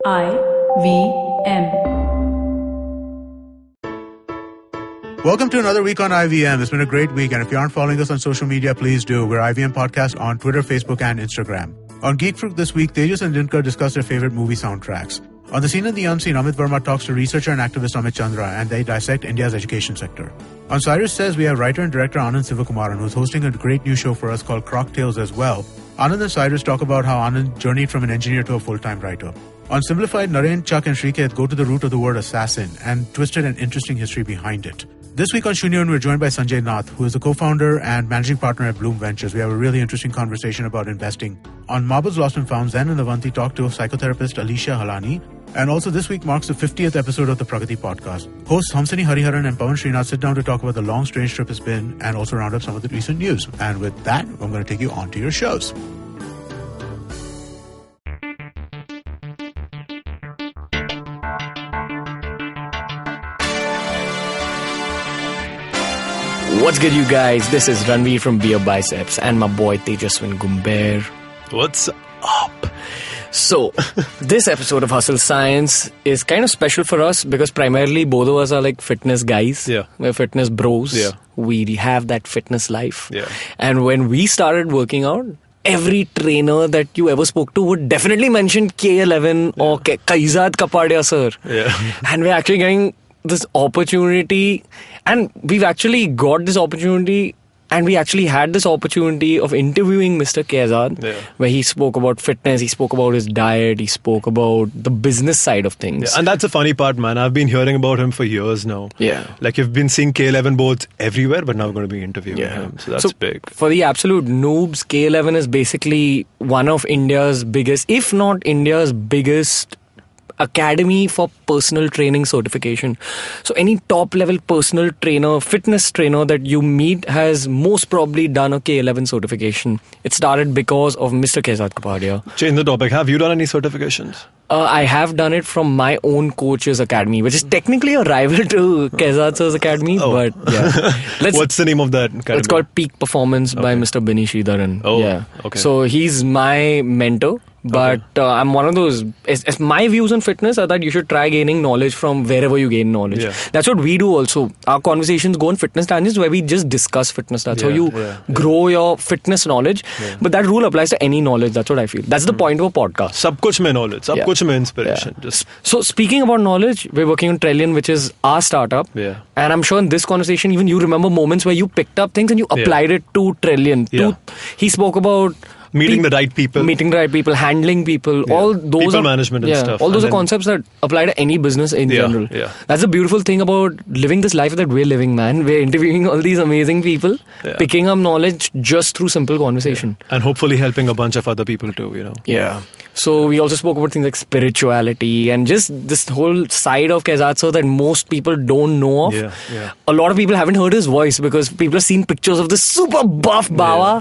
IVM. Welcome to another week on IVM. It's been a great week, and if you aren't following us on social media, please do. We're IVM Podcast on Twitter, Facebook, and Instagram. On Geek Fruit this week, Tejas and Dinkar discuss their favorite movie soundtracks. On The Scene and the Unseen, Amit Verma talks to researcher and activist Amit Chandra, and they dissect India's education sector. On Cyrus Says, we have writer and director Anand Sivakumaran, who's hosting a great new show for us called Croc Tales as well. Anand and Cyrus talk about how Anand journeyed from an engineer to a full-time writer. On Simplified, Naren, Chuck, and Shriketh go to the root of the word assassin and twisted an interesting history behind it. This week on Shunyan, we're joined by Sanjay Nath, who is the co-founder and managing partner at Bloom Ventures. We have a really interesting conversation about investing. On Marbles Lost and Found, Zen and Lavanti talk to psychotherapist Alicia Halani. And also this week marks the 50th episode of the Pragati podcast. Hosts Hamsini Hariharan and Pawan Srinath sit down to talk about the long, strange trip it's been and also round up some of the recent news. And with that, I'm going to take you on to your shows. What's good, you guys? This is Ranveer from Beer Biceps and my boy Tejaswin Gumber. What's up? So, this episode of Hustle Science is kind of special for us because primarily both of us are like fitness guys. Yeah. We're fitness bros. Yeah. We have that fitness life. Yeah. And when we started working out, every trainer that you ever spoke to would definitely mention K11 or Kaizzad Capadia, sir. Yeah. And we're actually getting this opportunity, and we've actually got this opportunity, and we actually had this opportunity of interviewing Mr. Kaizzad, where he spoke about fitness, he spoke about his diet, he spoke about the business side of things. Yeah, and that's the funny part, man. I've been hearing about him for years now. Yeah. Like, you've been seeing K11 boards everywhere, but now we're going to be interviewing him. So that's big. For the absolute noobs, K11 is basically one of India's biggest, if not India's biggest, academy for personal training certification. So any top level personal trainer, fitness trainer that you meet has most probably done a K11 certification. It started because of Mr. Kaizzad Capadia. Change the topic. Have you done any certifications? I have done it from my own coach's academy, which is technically a rival to Kaizzad sir's academy, but yeah. What's the name of that academy? It's called Peak Performance by Mr. Bini Sridharan. Oh, yeah. okay. So he's my mentor. But I'm one of those, my views on fitness are that you should try gaining knowledge from wherever you gain knowledge. Yeah. That's what we do also. Our conversations go on fitness tangents where we just discuss fitness. That's how you grow your fitness knowledge. Yeah. But that rule applies to any knowledge. That's what I feel. That's the point of a podcast. Sab kuch mein knowledge. Sab kuch mein inspiration. Yeah. So speaking about knowledge, we're working on Trillion, which is our startup. Yeah. And I'm sure in this conversation, even you remember moments where you picked up things and you applied it to Trillion. Yeah. He spoke about meeting the right people, handling people, all those people management and stuff. All those are concepts that apply to any business in general. Yeah. That's the beautiful thing about living this life that we're living, man. We're interviewing all these amazing people, picking up knowledge just through simple conversation. And hopefully helping a bunch of other people too, you know. Yeah. So we also spoke about things like spirituality and just this whole side of Kaizzad sir that most people don't know of. Yeah. A lot of people haven't heard his voice because people have seen pictures of this super buff Bawa,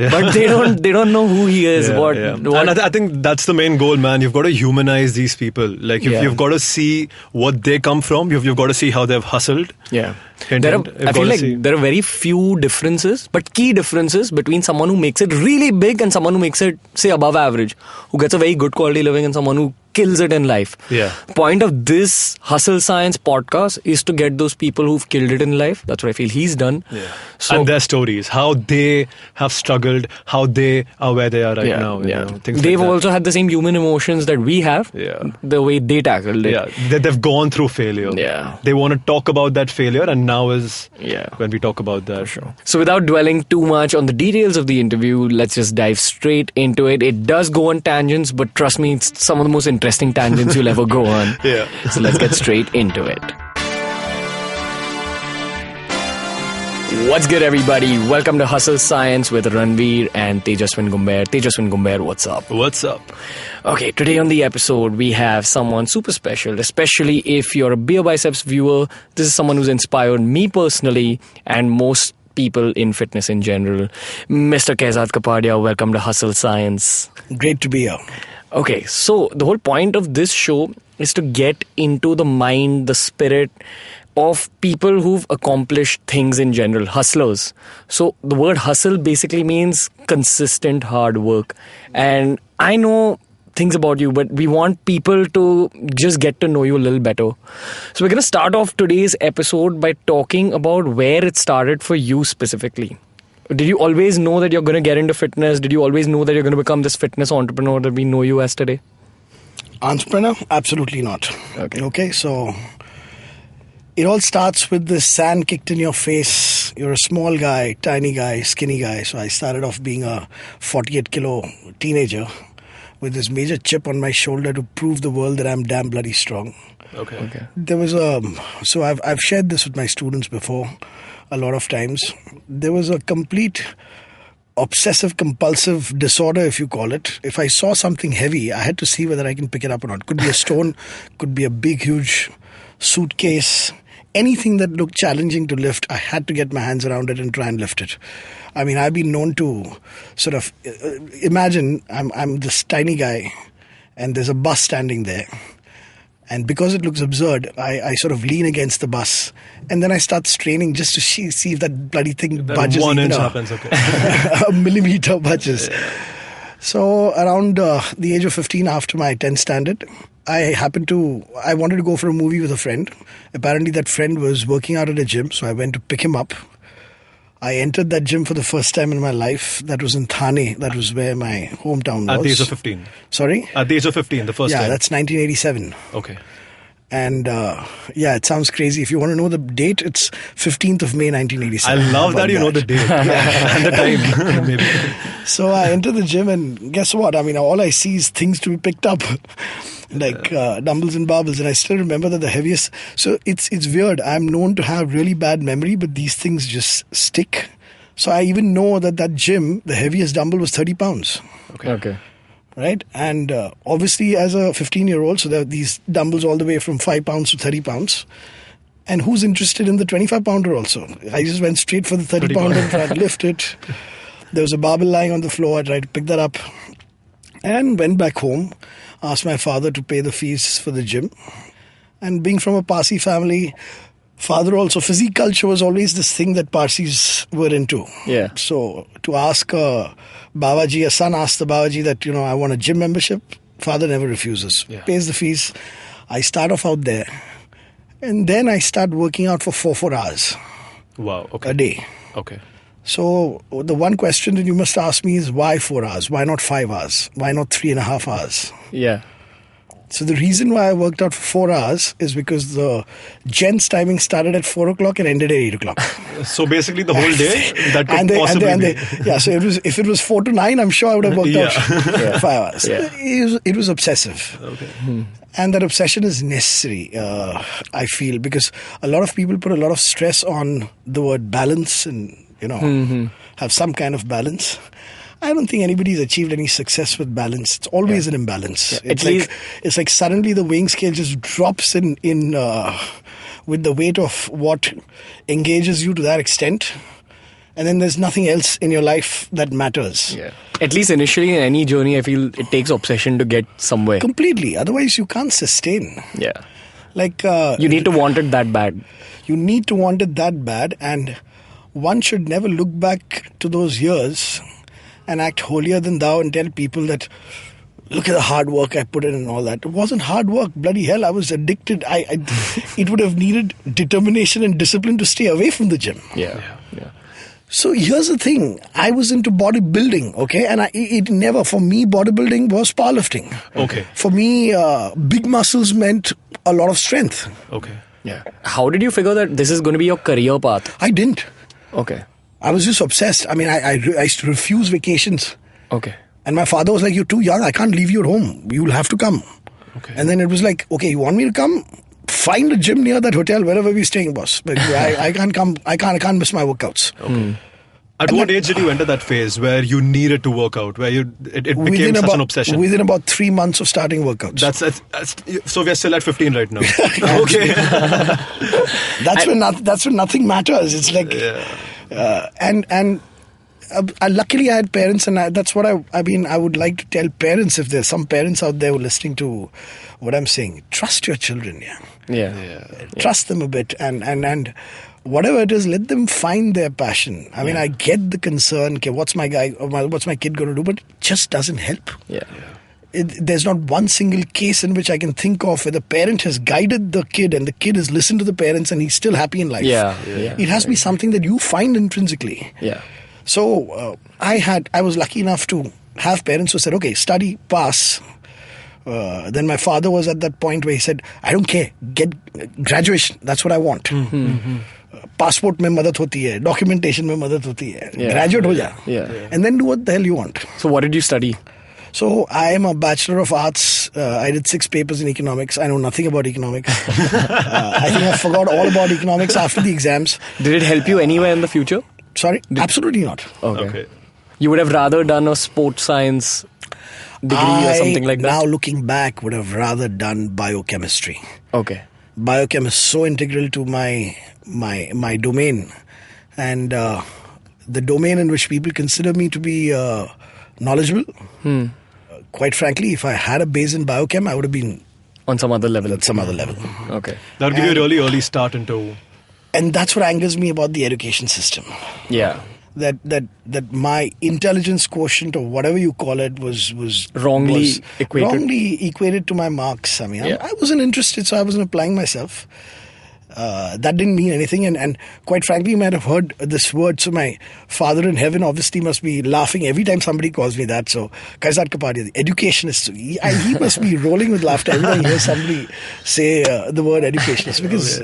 but they don't know who he is. And I think that's the main goal, man. You've got to humanize these people. Like you've got to see what they come from. You've got to see how they've hustled. Yeah. I feel like there are very few differences, but key differences between someone who makes it really big and someone who makes it, say, above average, who gets a very good quality living, and someone who kills it in life. Yeah. Point of this Hustle Science podcast is to get those people who've killed it in life. That's what I feel he's done. Yeah. So, and their stories, how they have struggled, how they are where they are right now. You know, they've also had the same human emotions that we have. Yeah. The way they tackled it. Yeah. They've gone through failure. Yeah. They want to talk about that failure, and now is when we talk about that. Sure. So without dwelling too much on the details of the interview, let's just dive straight into it. It does go on tangents, but trust me, it's some of the most interesting tangents you'll ever go on. Yeah. So let's get straight into it. What's good, everybody? Welcome to Hustle Science with Ranveer and Tejaswin Gumber. Tejaswin Gumber, what's up? What's up? Okay, today on the episode, we have someone super special, especially if you're a Beer Biceps viewer. This is someone who's inspired me personally and most people in fitness in general. Mr. Kaizzad Capadia, welcome to Hustle Science. Great to be here. Okay, so the whole point of this show is to get into the mind, the spirit of people who've accomplished things in general, hustlers. So the word hustle basically means consistent hard work. And I know things about you, but we want people to just get to know you a little better. So we're going to start off today's episode by talking about where it started for you specifically. Did you always know that you're going to get into fitness? Did you always know that you're going to become this fitness entrepreneur that we know you as today? Entrepreneur? Absolutely not. Okay, so it all starts with the sand kicked in your face. You're a small guy, tiny guy, skinny guy. So I started off being a 48-kilo teenager with this major chip on my shoulder to prove the world that I'm damn bloody strong. Okay. There was so I've shared this with my students before a lot of times. There was a complete obsessive compulsive disorder, if you call it. If I saw something heavy, I had to see whether I can pick it up or not. Could be a stone, could be a big, huge suitcase. Anything that looked challenging to lift, I had to get my hands around it and try and lift it. I mean, I've been known to sort of imagine I'm this tiny guy and there's a bus standing there. And because it looks absurd, I sort of lean against the bus. And then I start straining just to see if that bloody thing budges. 1 inch happens, okay. A millimeter budges. Yeah. So around the age of 15, after my 10th standard, I wanted to go for a movie with a friend. Apparently that friend was working out at a gym, so I went to pick him up. I entered that gym for the first time in my life. That was in Thane. That was where my hometown was. At the age of 15? Sorry? At the age of 15, the first time? Yeah, that's 1987. Okay. And it sounds crazy. If you want to know the date, it's 15th of May 1987. I love that you know the date and the time. Maybe. So I enter the gym and guess what? I mean, all I see is things to be picked up. Like dumbbells and barbells, and I still remember that the heaviest. So it's weird. I'm known to have really bad memory, but these things just stick. So I even know that gym, the heaviest dumbbell was 30 pounds. Okay. Right? And obviously, as a 15-year-old, so there are these dumbbells all the way from 5 pounds to 30 pounds. And who's interested in the 25-pounder also? I just went straight for the 30-pounder and tried to lift it. There was a barbell lying on the floor. I tried to pick that up and went back home. Asked my father to pay the fees for the gym. And being from a Parsi family, father also, physique culture was always this thing that Parsis were into. Yeah. So to ask Babaji, a son asked the Babaji that, I want a gym membership. Father never refuses. Yeah. Pays the fees. I start off out there. And then I start working out for 4 hours. Wow. Okay. A day. Okay. So the one question that you must ask me is why 4 hours? Why not 5 hours? Why not 3.5 hours? Yeah. So the reason why I worked out for 4 hours is because the gents timing started at 4 o'clock and ended at 8 o'clock. So basally the whole day that could possibly be. Yeah, so if it was 4 to 9, I'm sure I would have worked out 5 hours. Yeah. It was obsessive. Okay. And that obsession is necessary, I feel, because a lot of people put a lot of stress on the word balance and have some kind of balance. I don't think anybody's achieved any success with balance. It's always an imbalance. Yeah. It's like suddenly the weighing scale just drops in with the weight of what engages you to that extent. And then there's nothing else in your life that matters. Yeah. At least initially in any journey, I feel it takes obsession to get somewhere. Completely. Otherwise, you can't sustain. Yeah. Like you need to want it that bad. You need to want it that bad, and one should never look back to those years and act holier than thou and tell people that, look at the hard work I put in and all that. It wasn't hard work. Bloody hell, I was addicted. It would have needed determination and discipline to stay away from the gym. Yeah. So here's the thing. I was into bodybuilding, okay? And for me, bodybuilding was powerlifting. Okay. For me, big muscles meant a lot of strength. Okay. Yeah. How did you figure that this is going to be your career path? I didn't. Okay. I was just obsessed. I mean, I used to refuse vacations. Okay. And my father was like, you're too young. I can't leave you at home. You'll have to come. Okay. And then it was like, okay, you want me to come? Find a gym near that hotel, wherever we're staying, boss. But I can't come. I can't miss my workouts. Okay. At what age did you enter that phase where you needed to work out, where it became such an obsession? Within about 3 months of starting workouts. That's so we're still at 15 right now. Okay. That's when nothing matters. It's like, luckily I had parents, and that's what I would like to tell parents, if there's some parents out there who are listening to what I'm saying. Trust your children, Trust them a bit, and whatever it is, let them find their passion. I mean, I get the concern, okay, what's my kid going to do? But it just doesn't help. Yeah. there's not one single case in which I can think of where the parent has guided the kid and the kid has listened to the parents and he's still happy in life. It has to be something that you find intrinsically. So I was lucky enough to have parents who said, okay, study, pass. Then my father was at that point where he said, I don't care, get graduation, that's what I want. Passport mein madad hoti hai, documentation mein madad hoti hai, graduate ho ja, and then do what the hell you want. So what did you study? So I am a Bachelor of Arts. I did 6 papers in economics. I know nothing about economics. I think I forgot all about economics after the exams. Did it help you anywhere in the future? Sorry? Absolutely not. Okay. You would have rather done a sports science degree or something like that? Now looking back, would have rather done biochemistry. Okay. Biochem is so integral to my domain, and the domain in which people consider me to be knowledgeable. Quite frankly, if I had a base in biochem, I would have been on some other level. At some other level. Okay. That would give you a really early start into. And that's what angers me about the education system. Yeah. That my intelligence quotient or whatever you call it was wrongly equated to my marks. I mean, I wasn't interested, so I wasn't applying myself. That didn't mean anything, and quite frankly, you might have heard this word. So my Father in heaven obviously must be laughing every time somebody calls me that. So Kaizzad Capadia, the educationist, he must be rolling with laughter every time he hears somebody say the word educationist, because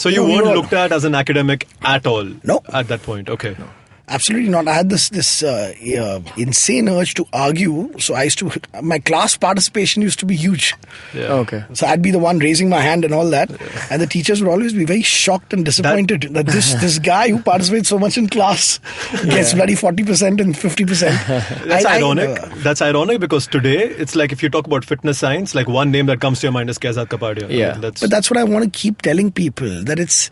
So you weren't looked at as an academic at all. No. At that point, okay. No. Absolutely not. I had this insane urge to argue. So my class participation used to be huge. Okay. So I'd be the one raising my hand and all that. And the teachers would always be very shocked and disappointed that this guy who participates so much in class gets bloody 40% and 50%. That's ironic. That's ironic because today, it's like if you talk about fitness science, like one name that comes to your mind is Kaizzad Capadia. Yeah. But that's what I want to keep telling people, that it's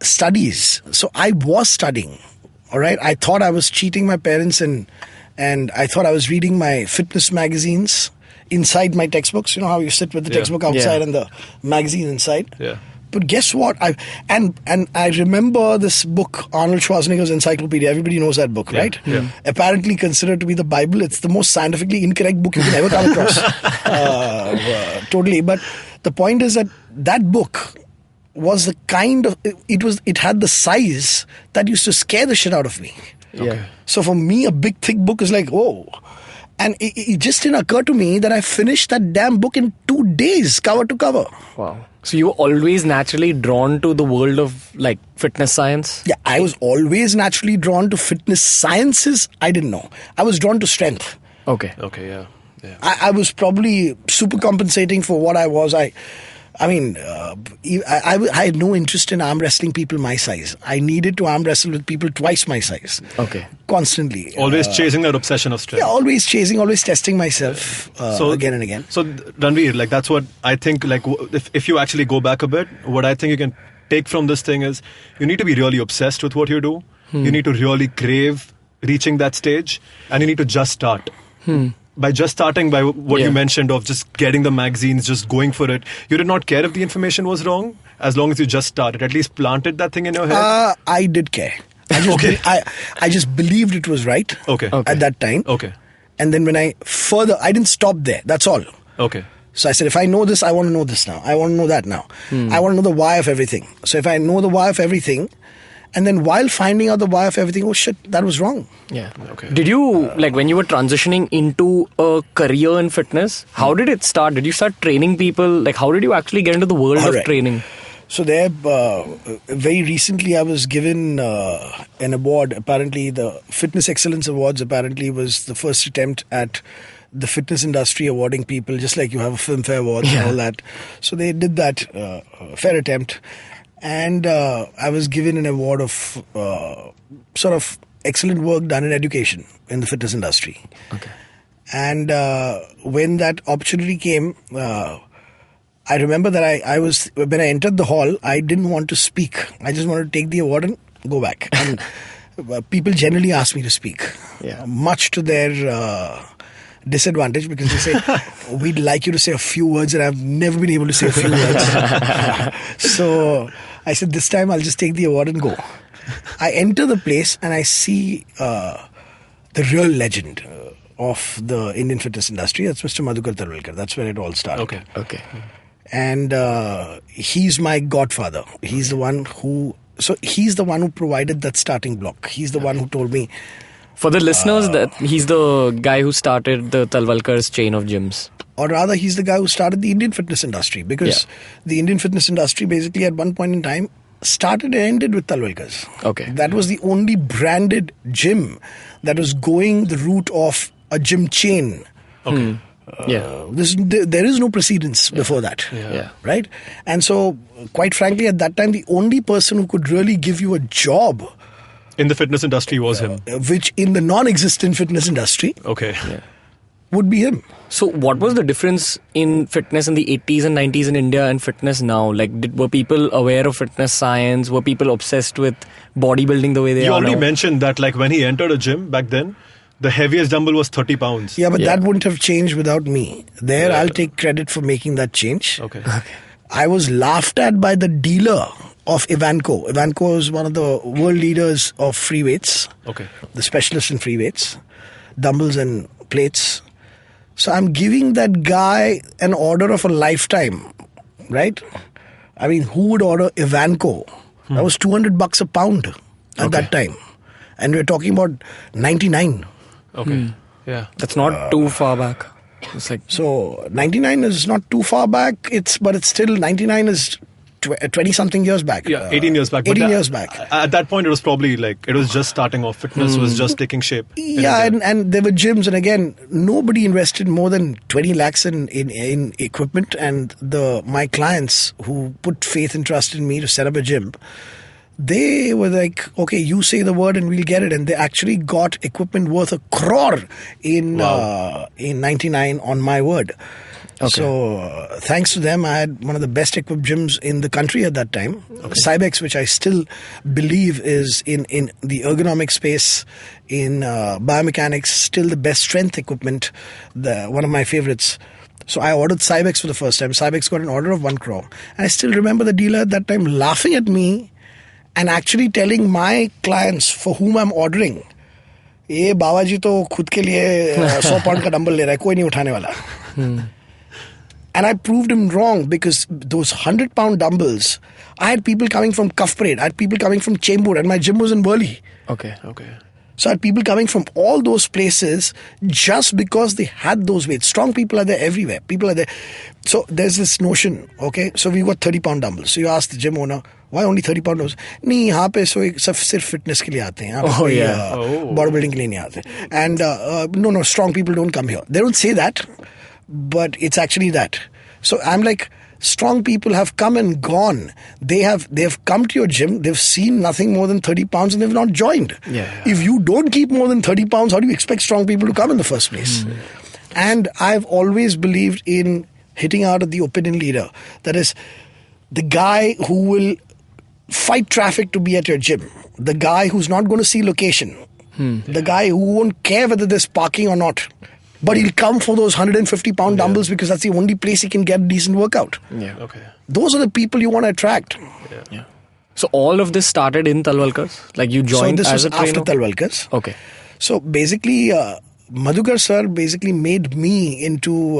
studies. So I was studying. All right, I thought I was cheating my parents, and I thought I was reading my fitness magazines inside my textbooks. You know how you sit with the textbook outside and the magazine inside. Yeah. But guess what? I remember this book, Arnold Schwarzenegger's Encyclopedia. Everybody knows that book, right? Yeah. Apparently considered to be the Bible. It's the most scientifically incorrect book you can ever come across. Totally. But the point is that book was the kind of, it had the size that used to scare the shit out of me. Yeah. So for me, a big thick book is like, oh. And it just didn't occur to me that I finished that damn book in 2 days, cover to cover. Wow. So you were always naturally drawn to the world of like fitness science? Yeah, I was always naturally drawn to fitness sciences. I didn't know. I was drawn to strength. Okay. Okay, yeah. I was probably super compensating for what I was. I mean, I had no interest in arm wrestling people my size. I needed to arm wrestle with people twice my size. Okay. Constantly. Always chasing that obsession of strength. Yeah, always chasing, always testing myself again and again. So, Ranveer, like that's what I think, like if you actually go back a bit, what I think you can take from this thing is you need to be really obsessed with what you do. You need to really crave reaching that stage, and you need to just start. By just starting, by what you mentioned of just getting the magazines, just going for it, you did not care if the information was wrong, as long as you just started, at least planted that thing in your head? I did care. I just believed it was right at that time. Okay. And then when I didn't stop there. That's all. Okay. So I said, if I know this, I want to know this now. I want to know that now. I want to know the why of everything. So if I know the why of everything, and then while finding out the why of everything, oh shit, that was wrong. Yeah. Okay. Did you, like when you were transitioning into a career in fitness, how did it start? Did you start training people? Like how did you actually get into the world of training? So there, very recently I was given an award. Apparently the Fitness Excellence Awards apparently was the first attempt at the fitness industry awarding people, just like you have a Filmfare Awards and all that. So they did that, fair attempt. And I was given an award of sort of excellent work done in education in the fitness industry. Okay. And when that opportunity came, I remember that when I entered the hall, I didn't want to speak. I just wanted to take the award and go back. And people generally ask me to speak, much to their disadvantage, because they say, we'd like you to say a few words, and I've never been able to say a few words. So I said, this time I'll just take the award and go. I enter the place and I see the real legend, of the Indian fitness industry. That's Mr. Madhukar Talwalkar. That's where it all started. Okay. And he's my godfather. He's the one who provided that starting block. He's the one who told me. For the listeners, that he's the guy who started the Talwalkar's chain of gyms. Or rather, he's the guy who started the Indian fitness industry, because the Indian fitness industry basically at one point in time started and ended with Talwalkar's. Okay. That was the only branded gym that was going the route of a gym chain. Okay. There is no precedence before that. Right? And so, quite frankly, at that time, the only person who could really give you a job In the fitness industry was him. which in the non-existent fitness industry Okay. would be him. So what was the difference in fitness in the 80s and 90s in India and fitness now? Like, were people aware of fitness science? Were people obsessed with bodybuilding the way they You are already now? mentioned that, like, when he entered a gym back then, the heaviest dumbbell was 30 pounds. Yeah, but that wouldn't have changed without me. I'll take credit for making that change. Okay. I was laughed at by the dealer of Ivanko. Ivanko is one of the world leaders of free weights. Okay. The specialist in free weights, dumbbells and plates. So I'm giving that guy an order of a lifetime, right? I mean, who would order Ivanko? That was $200 a pound at that time. And we're talking about 99. Okay. Yeah. That's not too far back. It's like, So 99 is not too far back, but it's still 99 is 20-something years back. Yeah, 18 years back. 18 years back. At that point, it was probably like, it was just starting off. Fitness was just taking shape. Yeah, and there were gyms, and again, nobody invested more than 20 lakhs in equipment, and my clients who put faith and trust in me to set up a gym, they were like, okay, you say the word and we'll get it. And they actually got equipment worth 1 crore in 99 on my word. Okay. So thanks to them, I had one of the best equipped gyms in the country at that time. Cybex, which I still believe is in the ergonomic space, in biomechanics, still the best strength equipment, one of my favorites. So I ordered Cybex for the first time. Cybex got an order of 1 crore. And I still remember the dealer at that time laughing at me and actually telling my clients for whom I'm ordering, ये बाबा जी तो खुद के लिए 100 pound का dumbbell ले रहा है, कोई नहीं उठाने वाला. And I proved him wrong, because those 100-pound dumbbells, I had people coming from Cuff Parade, I had people coming from Chembur, and my gym was in Burley. okay. So I had people coming from all those places just because they had those weights. Strong people are there everywhere. People are there. So there's this notion, okay? So we've got 30-pound dumbbells. So you ask the gym owner, why only 30-pound dumbbells? नहीं, यहाँ पे सिर्फ fitness के लिए आते हैं. Bodybuilding के लिए नहीं आते. And no, strong people don't come here. They don't say that, but it's actually that. So I'm like, strong people have come and gone. They have come to your gym. They've seen nothing more than 30 pounds and they've not joined. If you don't keep more than 30 pounds, how do you expect strong people to come in the first place? And I've always believed in hitting out at the opinion leader. That is, the guy who will fight traffic to be at your gym. The guy who's not going to see location. The guy who won't care whether there's parking or not. But he'll come for those 150-pound dumbbells because that's the only place he can get a decent workout. Okay. Those are the people you want to attract. Yeah. So all of this started in Talwalkar's? Like, you joined as a trainer? So this was after Talwalkar's. Okay. So basically, Madhukar sir basically made me into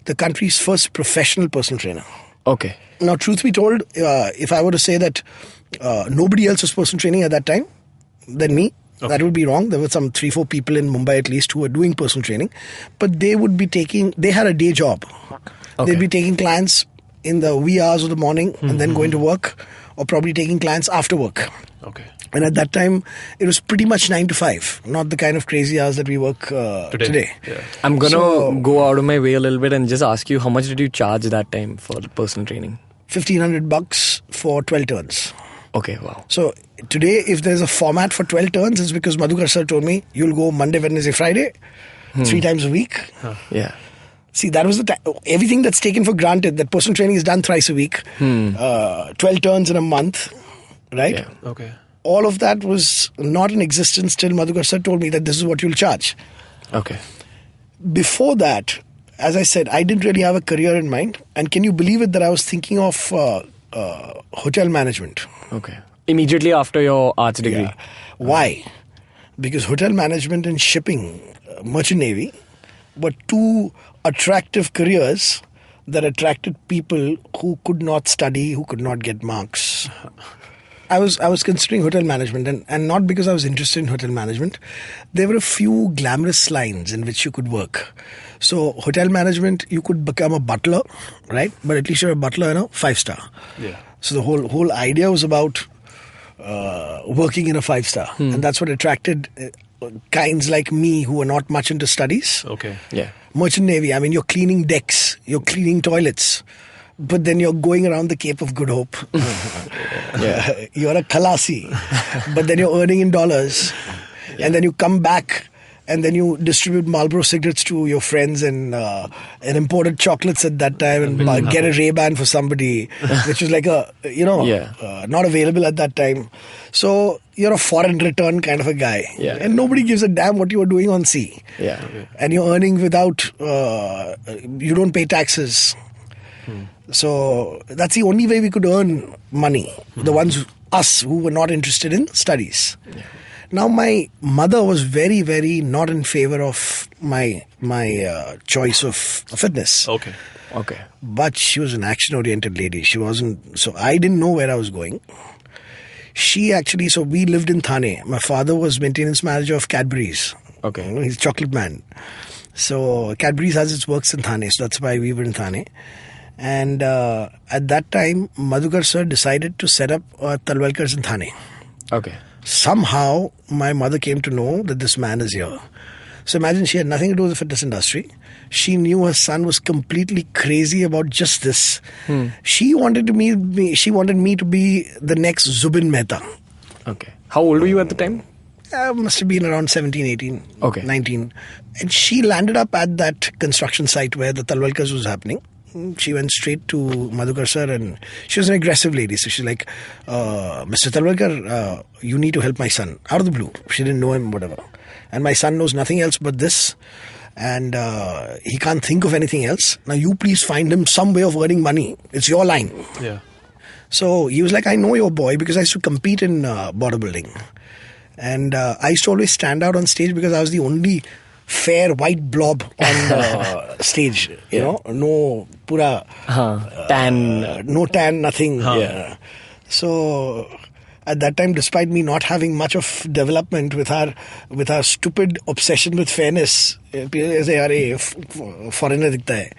the country's first professional personal trainer. Okay. Now, truth be told, if I were to say that nobody else was personal training at that time than me, that would be wrong. There were some 3-4 people in Mumbai at least who were doing personal training. But they had a day job. Okay. They'd be taking clients in the wee hours of the morning and then going to work, or probably taking clients after work. Okay. And at that time, it was pretty much 9 to 5, not the kind of crazy hours that we work today. Yeah. I'm going to go out of my way a little bit and just ask you, how much did you charge that time for the personal training? $1,500 for 12 turns. Okay, wow. So today, if there's a format for 12 turns, it's because Madhukar sir told me, you'll go Monday, Wednesday, Friday, 3 times a week. Yeah. See, that was everything that's taken for granted, that personal training is done thrice a week, 12 turns in a month, right? Yeah. Okay. All of that was not in existence till Madhukar sir told me that this is what you'll charge. Okay. Before that, as I said, I didn't really have a career in mind. And can you believe it that I was thinking of hotel management? Okay. Immediately after your arts degree? Yeah. Why? Because hotel management and shipping merchant navy, were two attractive careers that attracted people who could not study, who could not get marks. I was considering hotel management, and not because I was interested in hotel management. There were a few glamorous lines in which you could work. So hotel management, you could become a butler, right? But at least you're a butler in a 5-star. Yeah. So the whole idea was about working in a 5-star, and that's what attracted kinds like me who were not much into studies. Okay. Yeah. Merchant Navy, I mean, you're cleaning decks, you're cleaning toilets, but then you're going around the Cape of Good Hope. You're a Khalasi, but then you're earning in dollars, and then you come back and then you distribute Marlboro cigarettes to your friends and imported chocolates at that time, and get a Ray-Ban for somebody, which was like not available at that time. So you're a foreign return kind of a guy, and nobody gives a damn what you are doing on sea. Yeah. And you're earning without, you don't pay taxes. So that's the only way we could earn money. Us who were not interested in studies. Yeah. Now my mother was very, very not in favor of my choice of fitness. Okay. But she was an action-oriented lady. She wasn't. So I didn't know where I was going. So we lived in Thane. My father was maintenance manager of Cadbury's. Okay. He's a chocolate man. So Cadbury's has its works in Thane. So that's why we were in Thane. And at that time, Madhukar sir decided to set up Talwalkar's in Thane. Okay. Somehow, my mother came to know that this man is here. So imagine, she had nothing to do with the fitness industry. She knew her son was completely crazy about just this. She wanted me to be the next Zubin Mehta. Okay. How old were you at the time? Must have been around 17, 18, Okay. 19. And she landed up at that construction site where the Talwalkars was happening. She went straight to Madhukar sir, and she was an aggressive lady. So she's like, Mr. Talwalkar, you need to help my son. Out of the blue. She didn't know him, whatever. And my son knows nothing else but this. And he can't think of anything else. Now you please find him some way of earning money. It's your line. Yeah. So he was like, I know your boy, because I used to compete in bodybuilding. And I used to always stand out on stage because I was the only fair white blob on stage, no pura tan, no tan, nothing. Yeah. So at that time, despite me not having much of development with our stupid obsession with fairness, foreigner dikhta hai.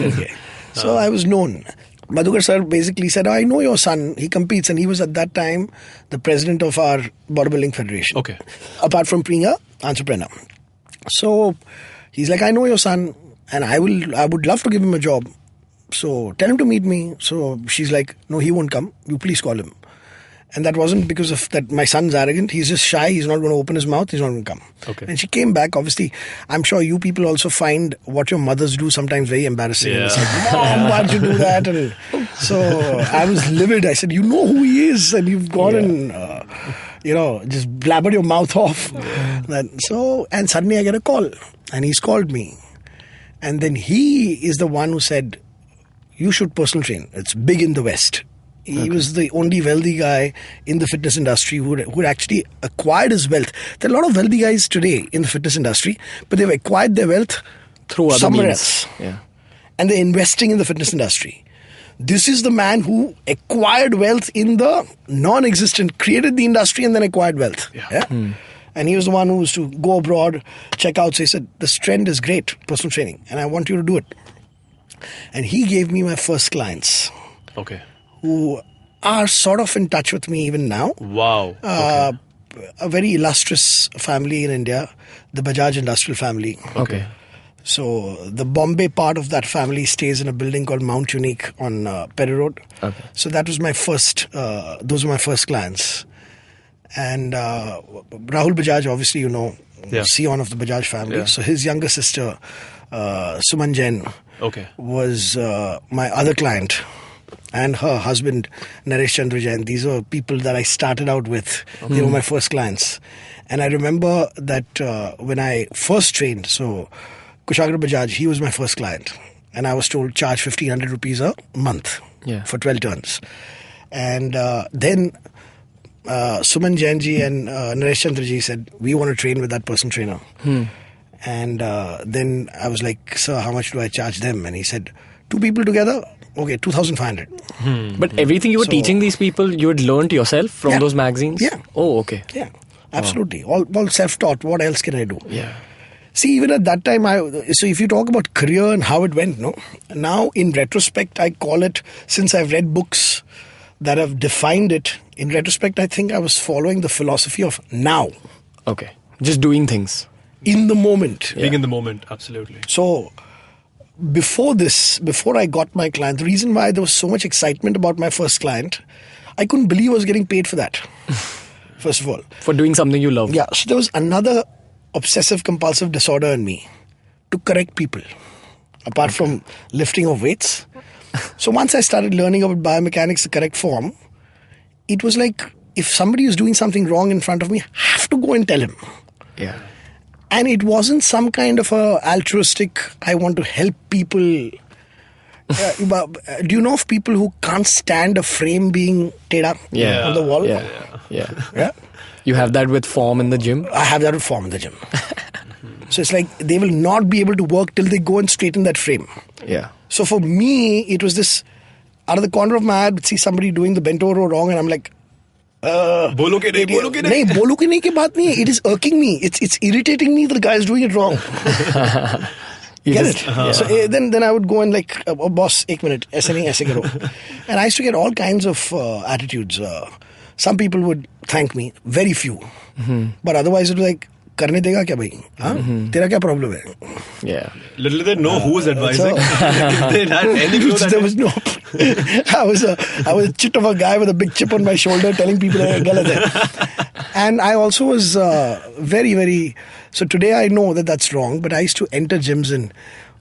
Okay. So I was known. Madhukar sir basically said, I know your son, he competes, and he was at that time the president of our bodybuilding federation. Okay. Apart from being an entrepreneur. So he's like, I know your son, and I would love to give him a job. So tell him to meet me. So she's like, no, he won't come. You please call him. And that wasn't because of that my son's arrogant. He's just shy. He's not going to open his mouth. He's not going to come. Okay. And she came back. Obviously, I'm sure you people also find what your mothers do sometimes very embarrassing. Yeah. It's like, Mom, why'd you do that? And so I was livid. I said, you know who he is, and you've gone and just blabbered your mouth off. And suddenly I get a call, and he's called me. And then he is the one who said, you should personal train. It's big in the West. He was the only wealthy guy in the fitness industry who actually acquired his wealth. There are a lot of wealthy guys today in the fitness industry, but they've acquired their wealth through other somewhere means. else. Yeah. And they're investing in the fitness industry. This is the man who acquired wealth in the non-existent, created the industry and then acquired wealth. Yeah? And he was the one who was to go abroad, check out. So he said, this trend is great, personal training, and I want you to do it. And he gave me my first clients. Okay. Who are sort of in touch with me even now. Wow. A very illustrious family in India, the Bajaj industrial family. Okay. So the Bombay part of that family stays in a building called Mount Unique on Perry Road. Okay. So that was my first, those were my first clients. And Rahul Bajaj, obviously, Sion of the Bajaj family. Yeah. So his younger sister, Suman Jain, was my other client. And her husband, Naresh Chandra Jain. These were people that I started out with. They were my first clients. And I remember that when I first trained, so Kushagra Bajaj, he was my first client. And I was told, charge 1,500 rupees a month for 12 turns. And then Suman Jain ji and Naresh Chandra ji said, we want to train with that personal trainer. And then I was like, sir, how much do I charge them? And he said, 2 people together, okay, 2,500. But everything you were teaching these people, you had learned yourself from Yeah. those magazines? Yeah. Oh, okay. Yeah, absolutely. All self-taught. What else can I do? Yeah. See, even at that time, so if you talk about career and how it went, no? Now, in retrospect, I call it, since I've read books that have defined it, in retrospect, I think I was following the philosophy of now, Okay. Just doing things. in the moment. Being in the moment, absolutely. So, before I got my client, the reason why there was so much excitement about my first client, I couldn't believe I was getting paid for that, first of all. For doing something you love. Yeah, so there was another obsessive compulsive disorder in me to correct people, apart from lifting of weights. So once I started learning about biomechanics, the correct form, it was like if somebody is doing something wrong in front of me, I have to go and tell him. Yeah. And it wasn't some kind of a altruistic, I want to help people. Do you know of people who can't stand a frame being teda Yeah. on the wall? Yeah. Yeah. Yeah? You have that with form in the gym? I have that form in the gym. So it's like they will not be able to work till they go and straighten that frame. Yeah. So for me, it was this, out of the corner of my eye, I would see somebody doing the bento row wrong and I'm like, Bolo ke nahi, bolo ke nahi. nahi, bolo ke nahi ki baat nahi hai. It is irking me. It's irritating me that the guy is doing it wrong. You Get just- it? yeah. So then I would go and like, boss, 1 minute, aise nahi, aise karo. And I used to get all kinds of attitudes. Some people would thank me, very few. But otherwise it was like, करने देगा क्या भाई? हाँ? तेरा क्या problem है? Yeah. Little did they know who was advising. so- If they had any clue that There was no. I was a chit of a guy with a big chip on my shoulder, telling people galat hai. And I also was very, very. So today I know that that's wrong, but I used to enter gyms and.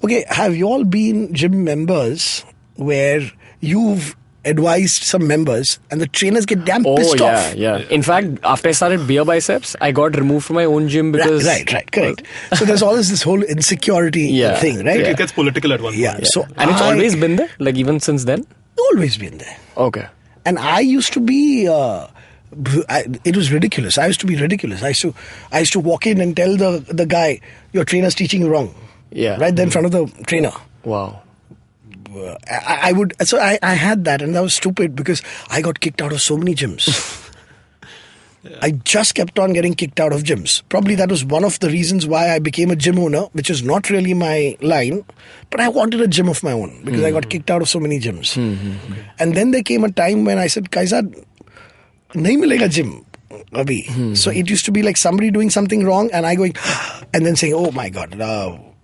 Okay, have you all been gym members where you've advised some members and the trainers get damn Oh, pissed yeah, off? yeah. In fact, after I started Beer Biceps, I got removed from my own gym because... Right, correct. So there's always this whole insecurity Yeah. thing, right? it gets political at one point. Yeah. So And it's I- always been there? Like even since then? always been there. Okay. And I used to be, it was ridiculous. I used to be ridiculous. I used to walk in and tell the guy, your trainer's teaching you wrong. Yeah. Right there in front of the trainer. Wow. I would, so I had that and that was stupid because I got kicked out of so many gyms. I just kept on getting kicked out of gyms. Probably that was one of the reasons why I became a gym owner, which is not really my line, but I wanted a gym of my own because I got kicked out of so many gyms. And then there came a time when I said, Kaizzad, nahi milega gym abhi. So it used to be like somebody doing something wrong and I going, and then saying, oh my God, jane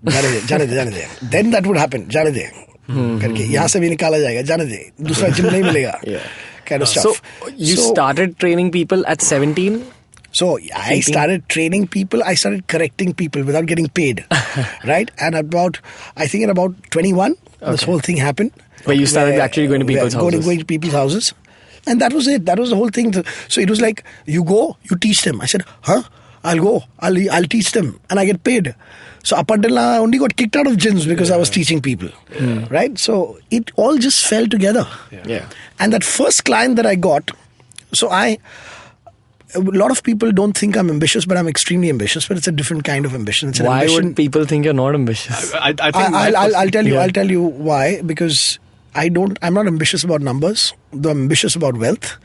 de. Then that would happen, jane de. करके यहाँ से भी निकाला जाएगा जाने दे दूसरा gym नहीं मिलेगा kind of So, stuff. you started training people at 17? So I started training people. I started correcting people without getting paid, right? And I think at about 21, this whole thing happened. Where you started actually going to people's houses. Going to people's houses. And that was it. That was the whole thing. So it was like, you go, you teach them. I said, huh? I'll go. I'll teach them. And I get paid. So up until now, I only got kicked out of gyms because I was teaching people, right? So it all just fell together. Yeah. And that first client that I got, so a lot of people don't think I'm ambitious, but I'm extremely ambitious. But it's a different kind of ambition. It's an Why ambition. would people think you're not ambitious? I think I'll tell you. I'll tell you why. Because I'm not ambitious about numbers. Though I'm ambitious about wealth.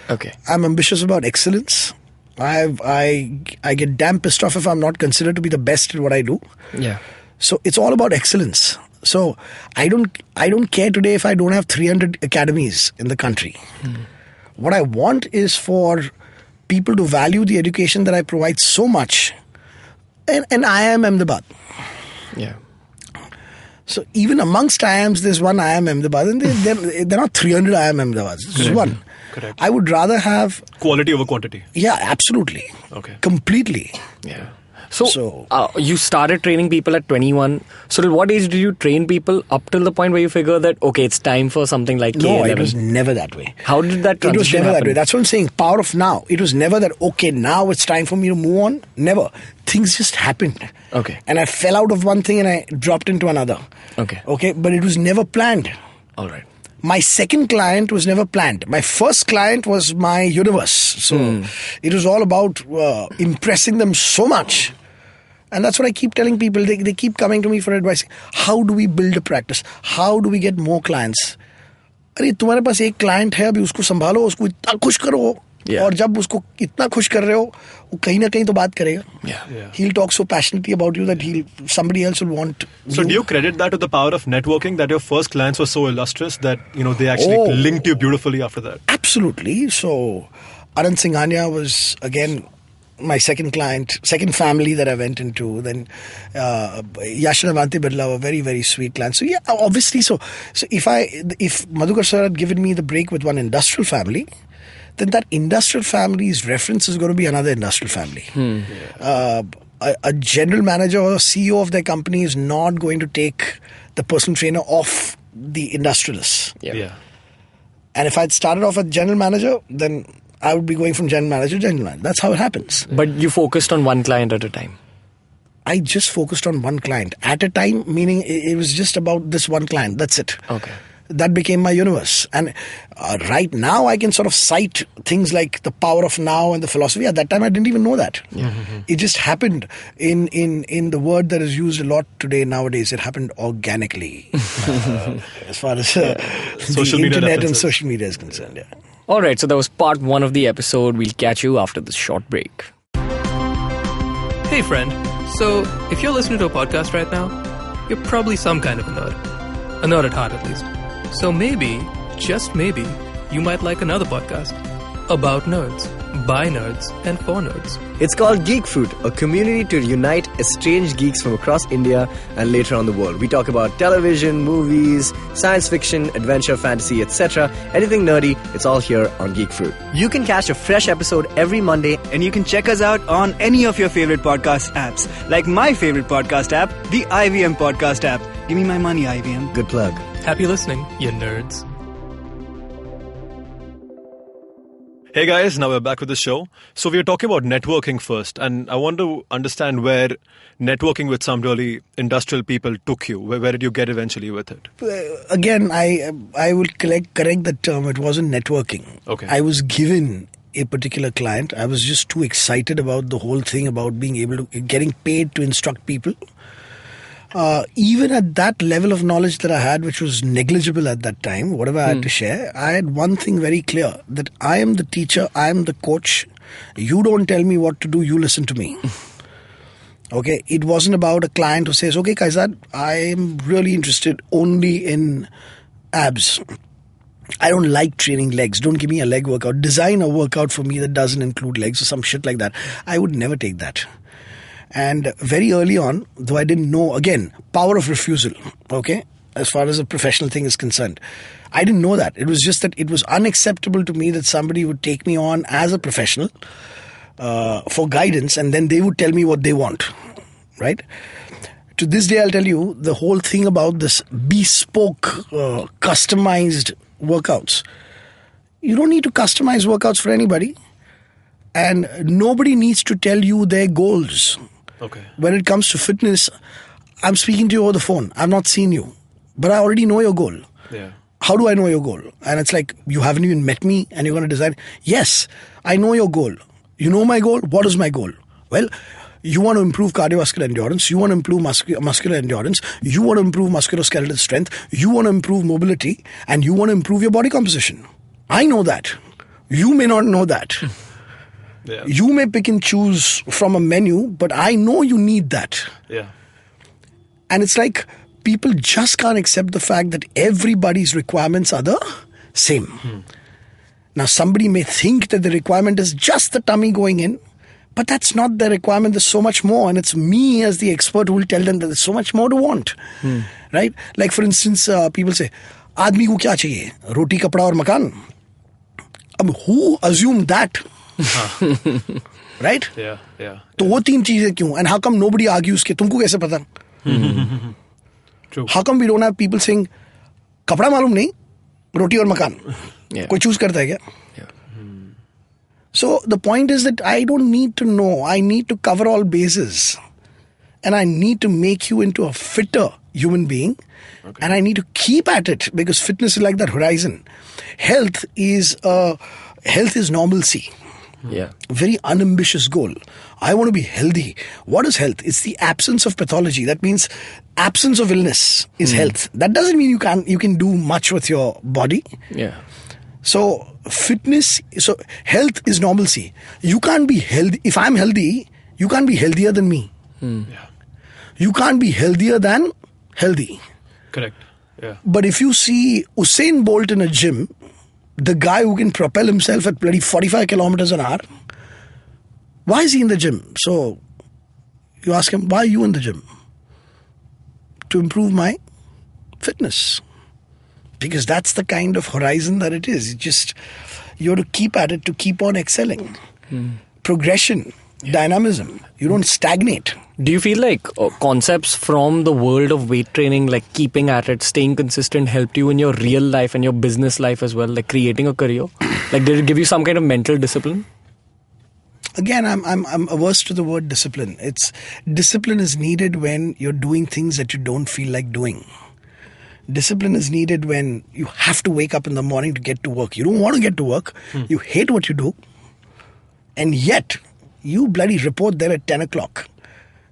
Okay. I'm ambitious about excellence. I get damn pissed off if I'm not considered to be the best at what I do. Yeah. So it's all about excellence. So I don't care today if I don't have 300 academies in the country. What I want is for people to value the education that I provide so much. And I am Ahmedabad. Yeah. So even amongst IIMs, there's one IIM Ahmedabad, and they're not 300 IIM Ahmedabads. There's one. Correct. I would rather have. Quality over quantity. Yeah, absolutely. Okay. Completely. Yeah. So, So- you started training people at 21. So, till what age did you train people up till the point where you figure that, okay, it's time for something like K11? No, it was never that way. How did that It was transition never happen? that way. That's what I'm saying. Power of now. It was never that, okay, now it's time for me to move on. Never. Things just happened. Okay. And I fell out of one thing and I dropped into another. Okay. Okay, but it was never planned. All right. My second client was never planned. My first client was my universe. So it was all about impressing them so much And that's what I keep telling people. They keep coming to me for advice. How do we build a practice? How do we get more clients? अरे तुम्हारे पास एक client है, अभी उसको संभालो, उसको इतना खुश करो, और जब उसको इतना खुश कर रहे हो, वो कहीं ना कहीं तो बात करेगा. He'll talk so passionately about you that somebody else will want. So do you credit that to the power of networking, that your first clients were so illustrious that they actually linked you beautifully after that? Absolutely. So Anand Singhania was again my second client, second family that I went into. Then Yash and Avanti Birla were very, very sweet clients. So yeah, obviously. So if Madhukar sir had given me the break with one industrial family, then that industrial family's reference is going to be another industrial family. A general manager or CEO of their company is not going to take the personal trainer off the industrialist. And if I'd started off as general manager, then I would be going from general manager to general manager. That's how it happens. But you focused on one client at a time. I just focused on one client at a time, meaning it was just about this one client. That's it. Okay. That became my universe. And right now I can sort of cite things like the power of now and the philosophy. At that time I didn't even know that. It just happened in the word that is used a lot today nowadays. It happened organically as far as social the media internet references. and social media is concerned. Yeah. Alright, so that was part 1 of the episode. We'll catch you after this short break. Hey friend, so if you're listening to a podcast right now, you're probably some kind of a nerd at heart at least. So maybe, just maybe, you might like another podcast about nerds, by nerds, and for nerds. It's called Geek Fruit, a community to unite estranged geeks from across India and later on the world. We talk about television, movies, science fiction, adventure, fantasy, etc. Anything nerdy, it's all here on Geek Fruit. You can catch a fresh episode every Monday, and you can check us out on any of your favorite podcast apps, like my favorite podcast app, the IVM podcast app. Give me my money, IVM. Good plug. Happy listening, you nerds. Hey guys, now we're back with the show. So we were talking about networking first, and I want to understand where networking with some really industrial people took you. Where did you get eventually with it? Again, I will correct the term. It wasn't networking. Okay. I was given a particular client. I was just too excited about the whole thing, about being able to getting paid to instruct people. Even at that level of knowledge that I had, which was negligible at that time, whatever I had to share, I had one thing very clear, that I am the teacher, I am the coach. You don't tell me what to do, you listen to me. Okay, it wasn't about a client who says, okay, Kaizzad, I am really interested only in abs. I don't like training legs. Don't give me a leg workout. Design a workout for me that doesn't include legs or some shit like that. I would never take that. And very early on, though I didn't know, again, power of refusal, okay, as far as a professional thing is concerned. I didn't know that. It was just that it was unacceptable to me that somebody would take me on as a professional for guidance, and then they would tell me what they want, right? To this day, I'll tell you, the whole thing about this bespoke, customized workouts. You don't need to customize workouts for anybody, and nobody needs to tell you their goals. Okay. When it comes to fitness, I'm speaking to you over the phone. I've not seen you, but I already know your goal. Yeah. How do I know your goal? And it's like, you haven't even met me and you're going to design. Yes, I know your goal. You know my goal? What is my goal? Well, you want to improve cardiovascular endurance. You want to improve muscular endurance. You want to improve musculoskeletal strength. You want to improve mobility. And you want to improve your body composition. I know that. You may not know that. Yeah. You may pick and choose from a menu, but I know you need that. Yeah. And it's like, people just can't accept the fact that everybody's requirements are the same. Now, somebody may think that the requirement is just the tummy going in, but that's not the requirement. There's so much more. And it's me as the expert who will tell them that there's so much more to want. Right? Like, for instance, people say, Aadmi ko kya chahiye? Roti, kapda aur makan. Who assumed that? Right? Yeah. Yeah. तो वो तीन चीजें क्यों? And how come nobody argues के तुमको कैसे पता? True. How come we don't have people saying कपड़ा मालूम नहीं, रोटी और मकान? कोई चूज करता है क्या? So the point is that I don't need to know. I need to cover all bases, and I need to make you into a fitter human being, and I need to keep at it, because fitness is like that horizon. Health is normalcy. Yeah. Very unambitious goal. I want to be healthy. What is health? It's the absence of pathology. That means absence of illness is health. That doesn't mean you can do much with your body. Yeah. So health is normalcy. You can't be healthy. If I'm healthy, you can't be healthier than me. Yeah. You can't be healthier than healthy. Correct. Yeah. But if you see Usain Bolt in a gym, the guy who can propel himself at bloody 45 kilometers an hour, why is he in the gym? So you ask him, why are you in the gym? To improve my fitness. Because that's the kind of horizon that it is. You have to keep at it to keep on excelling. Progression, dynamism. You don't stagnate. Do you feel like concepts from the world of weight training, like keeping at it, staying consistent, helped you in your real life and your business life as well, like creating a career? Like, did it give you some kind of mental discipline? Again, I'm averse to the word discipline. Discipline is needed when you're doing things that you don't feel like doing. Discipline is needed when you have to wake up in the morning to get to work. You don't want to get to work. You hate what you do. And yet, you bloody report there at 10 o'clock.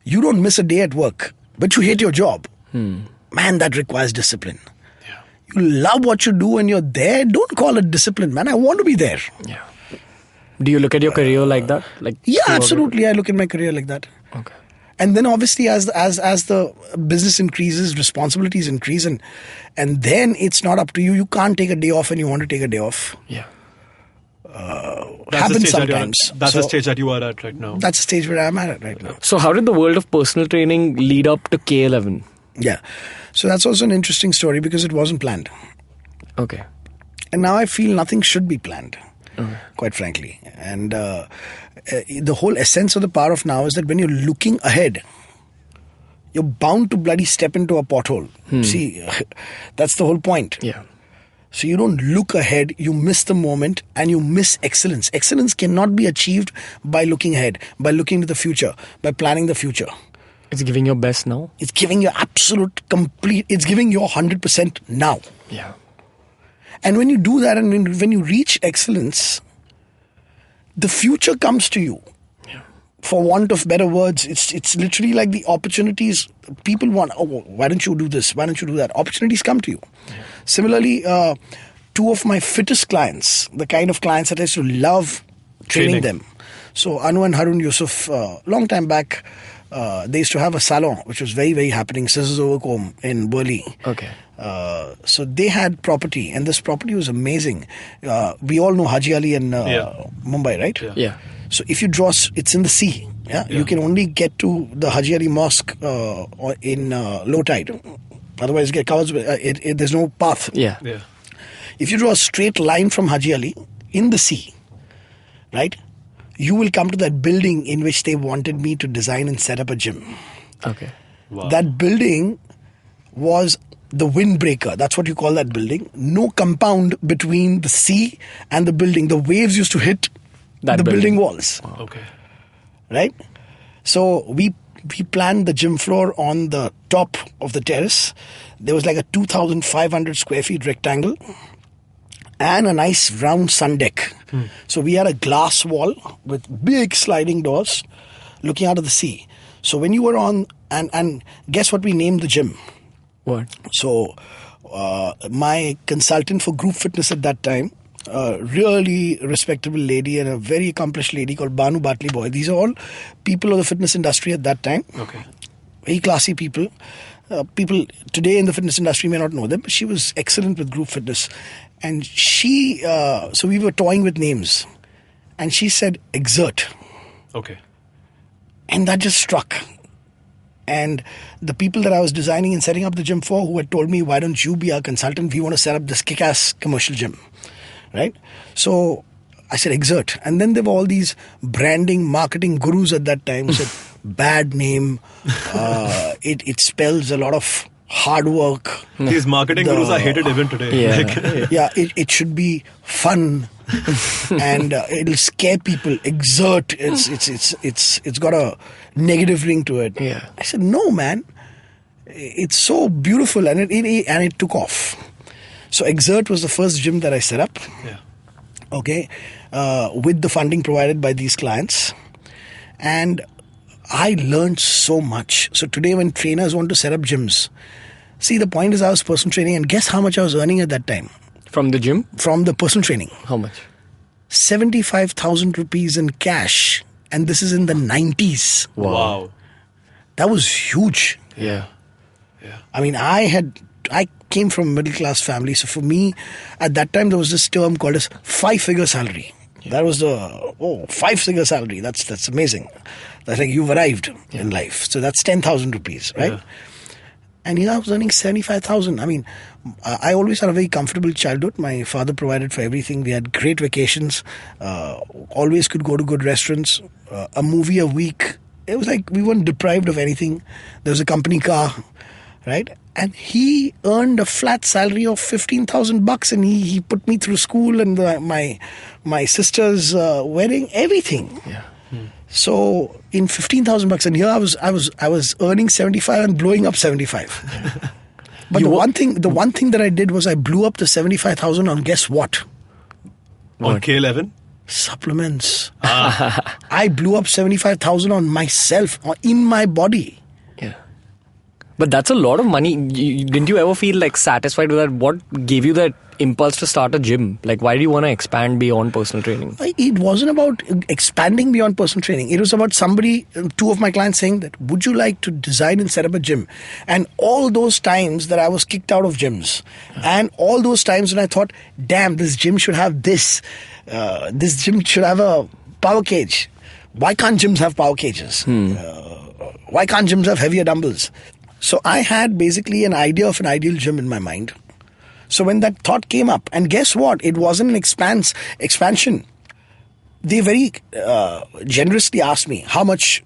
You don't miss a day at work, but you hate your job. Man, that requires discipline. Yeah. You love what you do and you're there. Don't call it discipline, man. I want to be there. Yeah. Do you look at your career like that? Yeah, absolutely. I look at my career like that. Okay. And then obviously as the business increases, responsibilities increase, and then it's not up to you. You can't take a day off and you want to take a day off. Yeah. Happens sometimes. That's the stage that you are at right now. That's the stage where I'm at right now. So how did the world of personal training lead up to K11? Yeah. So that's also an interesting story because it wasn't planned. Okay. And now I feel nothing should be planned, quite frankly. And the whole essence of the power of now is that when you're looking ahead, you're bound to bloody step into a pothole. See, that's the whole point. Yeah. So you don't look ahead, you miss the moment, and you miss excellence. Excellence cannot be achieved by looking ahead, by looking to the future, by planning the future. It's giving your best now? It's giving your it's giving your 100% now. Yeah. And when you do that and when you reach excellence, the future comes to you. Yeah. For want of better words, it's literally like the opportunities people want. Oh, why don't you do this? Why don't you do that? Opportunities come to you. Yeah. Similarly, two of my fittest clients, the kind of clients that I used to love training them. So Anu and Harun Yusuf, long time back, they used to have a salon which was very, very happening, Scissors Over Comb in Burli. Okay. So they had property, and this property was amazing. We all know Haji Ali in Mumbai, right? Yeah. So if you draw, it's in the sea. Yeah? You can only get to the Haji Ali Mosque in low tide. Otherwise, there's no path. Yeah. If you draw a straight line from Haji Ali in the sea, right, you will come to that building in which they wanted me to design and set up a gym. Okay. Wow. That building was the windbreaker. That's what you call that building. No compound between the sea and the building. The waves used to hit the building walls. Okay. Right? So we planned the gym floor on the top of the terrace. There was like a 2,500 square feet rectangle and a nice round sun deck. So we had a glass wall with big sliding doors looking out of the sea. So when you were on, and guess what we named the gym? What? So my consultant for group fitness at that time, a really respectable lady and a very accomplished lady called Banu Batli Boy. These are all people of the fitness industry at that time. Okay. Very classy people. People today in the fitness industry may not know them, but she was excellent with group fitness. And so we were toying with names. And she said, Exert. Okay. And that just struck. And the people that I was designing and setting up the gym for, who had told me, why don't you be our consultant? We want to set up this kick-ass commercial gym. Right? So I said, Exert. And then there were all these branding, marketing gurus at that time who said, bad name. It spells a lot of hard work. These marketing gurus are hated even today. Yeah. It should be fun. And it'll scare people. Exert. It's got a negative ring to it. Yeah. I said, no, man. It's so beautiful, and it took off. So Exert was the first gym that I set up. Yeah. okay, with the funding provided by these clients. And I learned so much. So today when trainers want to set up gyms, see, the point is I was personal training, and guess how much I was earning at that time? From the gym? From the personal training. How much? 75,000 rupees in cash. And this is in the 90s. Wow. That was huge. Yeah. I mean, I came from a middle class family. So for me, at that time, there was this term called as 5-figure salary. Yeah. That was the 5-figure salary. That's amazing. That's like you've arrived in life. So that's 10,000 rupees, right? Yeah. And here I was earning 75,000. I mean, I always had a very comfortable childhood. My father provided for everything. We had great vacations. Always could go to good restaurants. A movie a week. It was like we weren't deprived of anything. There was a company car, right? And he earned a flat salary of $15,000, and he put me through school and my sister's wedding, everything. Yeah. So in $15,000, and here I was earning 75 and blowing up 75. But the one thing that I did was I blew up the 75,000 on guess what? On K11? Supplements. I blew up 75,000 on myself, in my body. Yeah. But that's a lot of money. Didn't you ever feel like satisfied with that? What gave you that impulse to start a gym? Like, why do you want to expand beyond personal training? It wasn't about expanding beyond personal training. It was about two of my clients saying that, would you like to design and set up a gym? And all those times that I was kicked out of gyms, and all those times when I thought, damn, this gym should have this gym should have a power cage. Why can't gyms have power cages? Why can't gyms have heavier dumbbells? So I had basically an idea of an ideal gym in my mind. So when that thought came up, and guess what? It wasn't an expansion. They very generously asked me, how much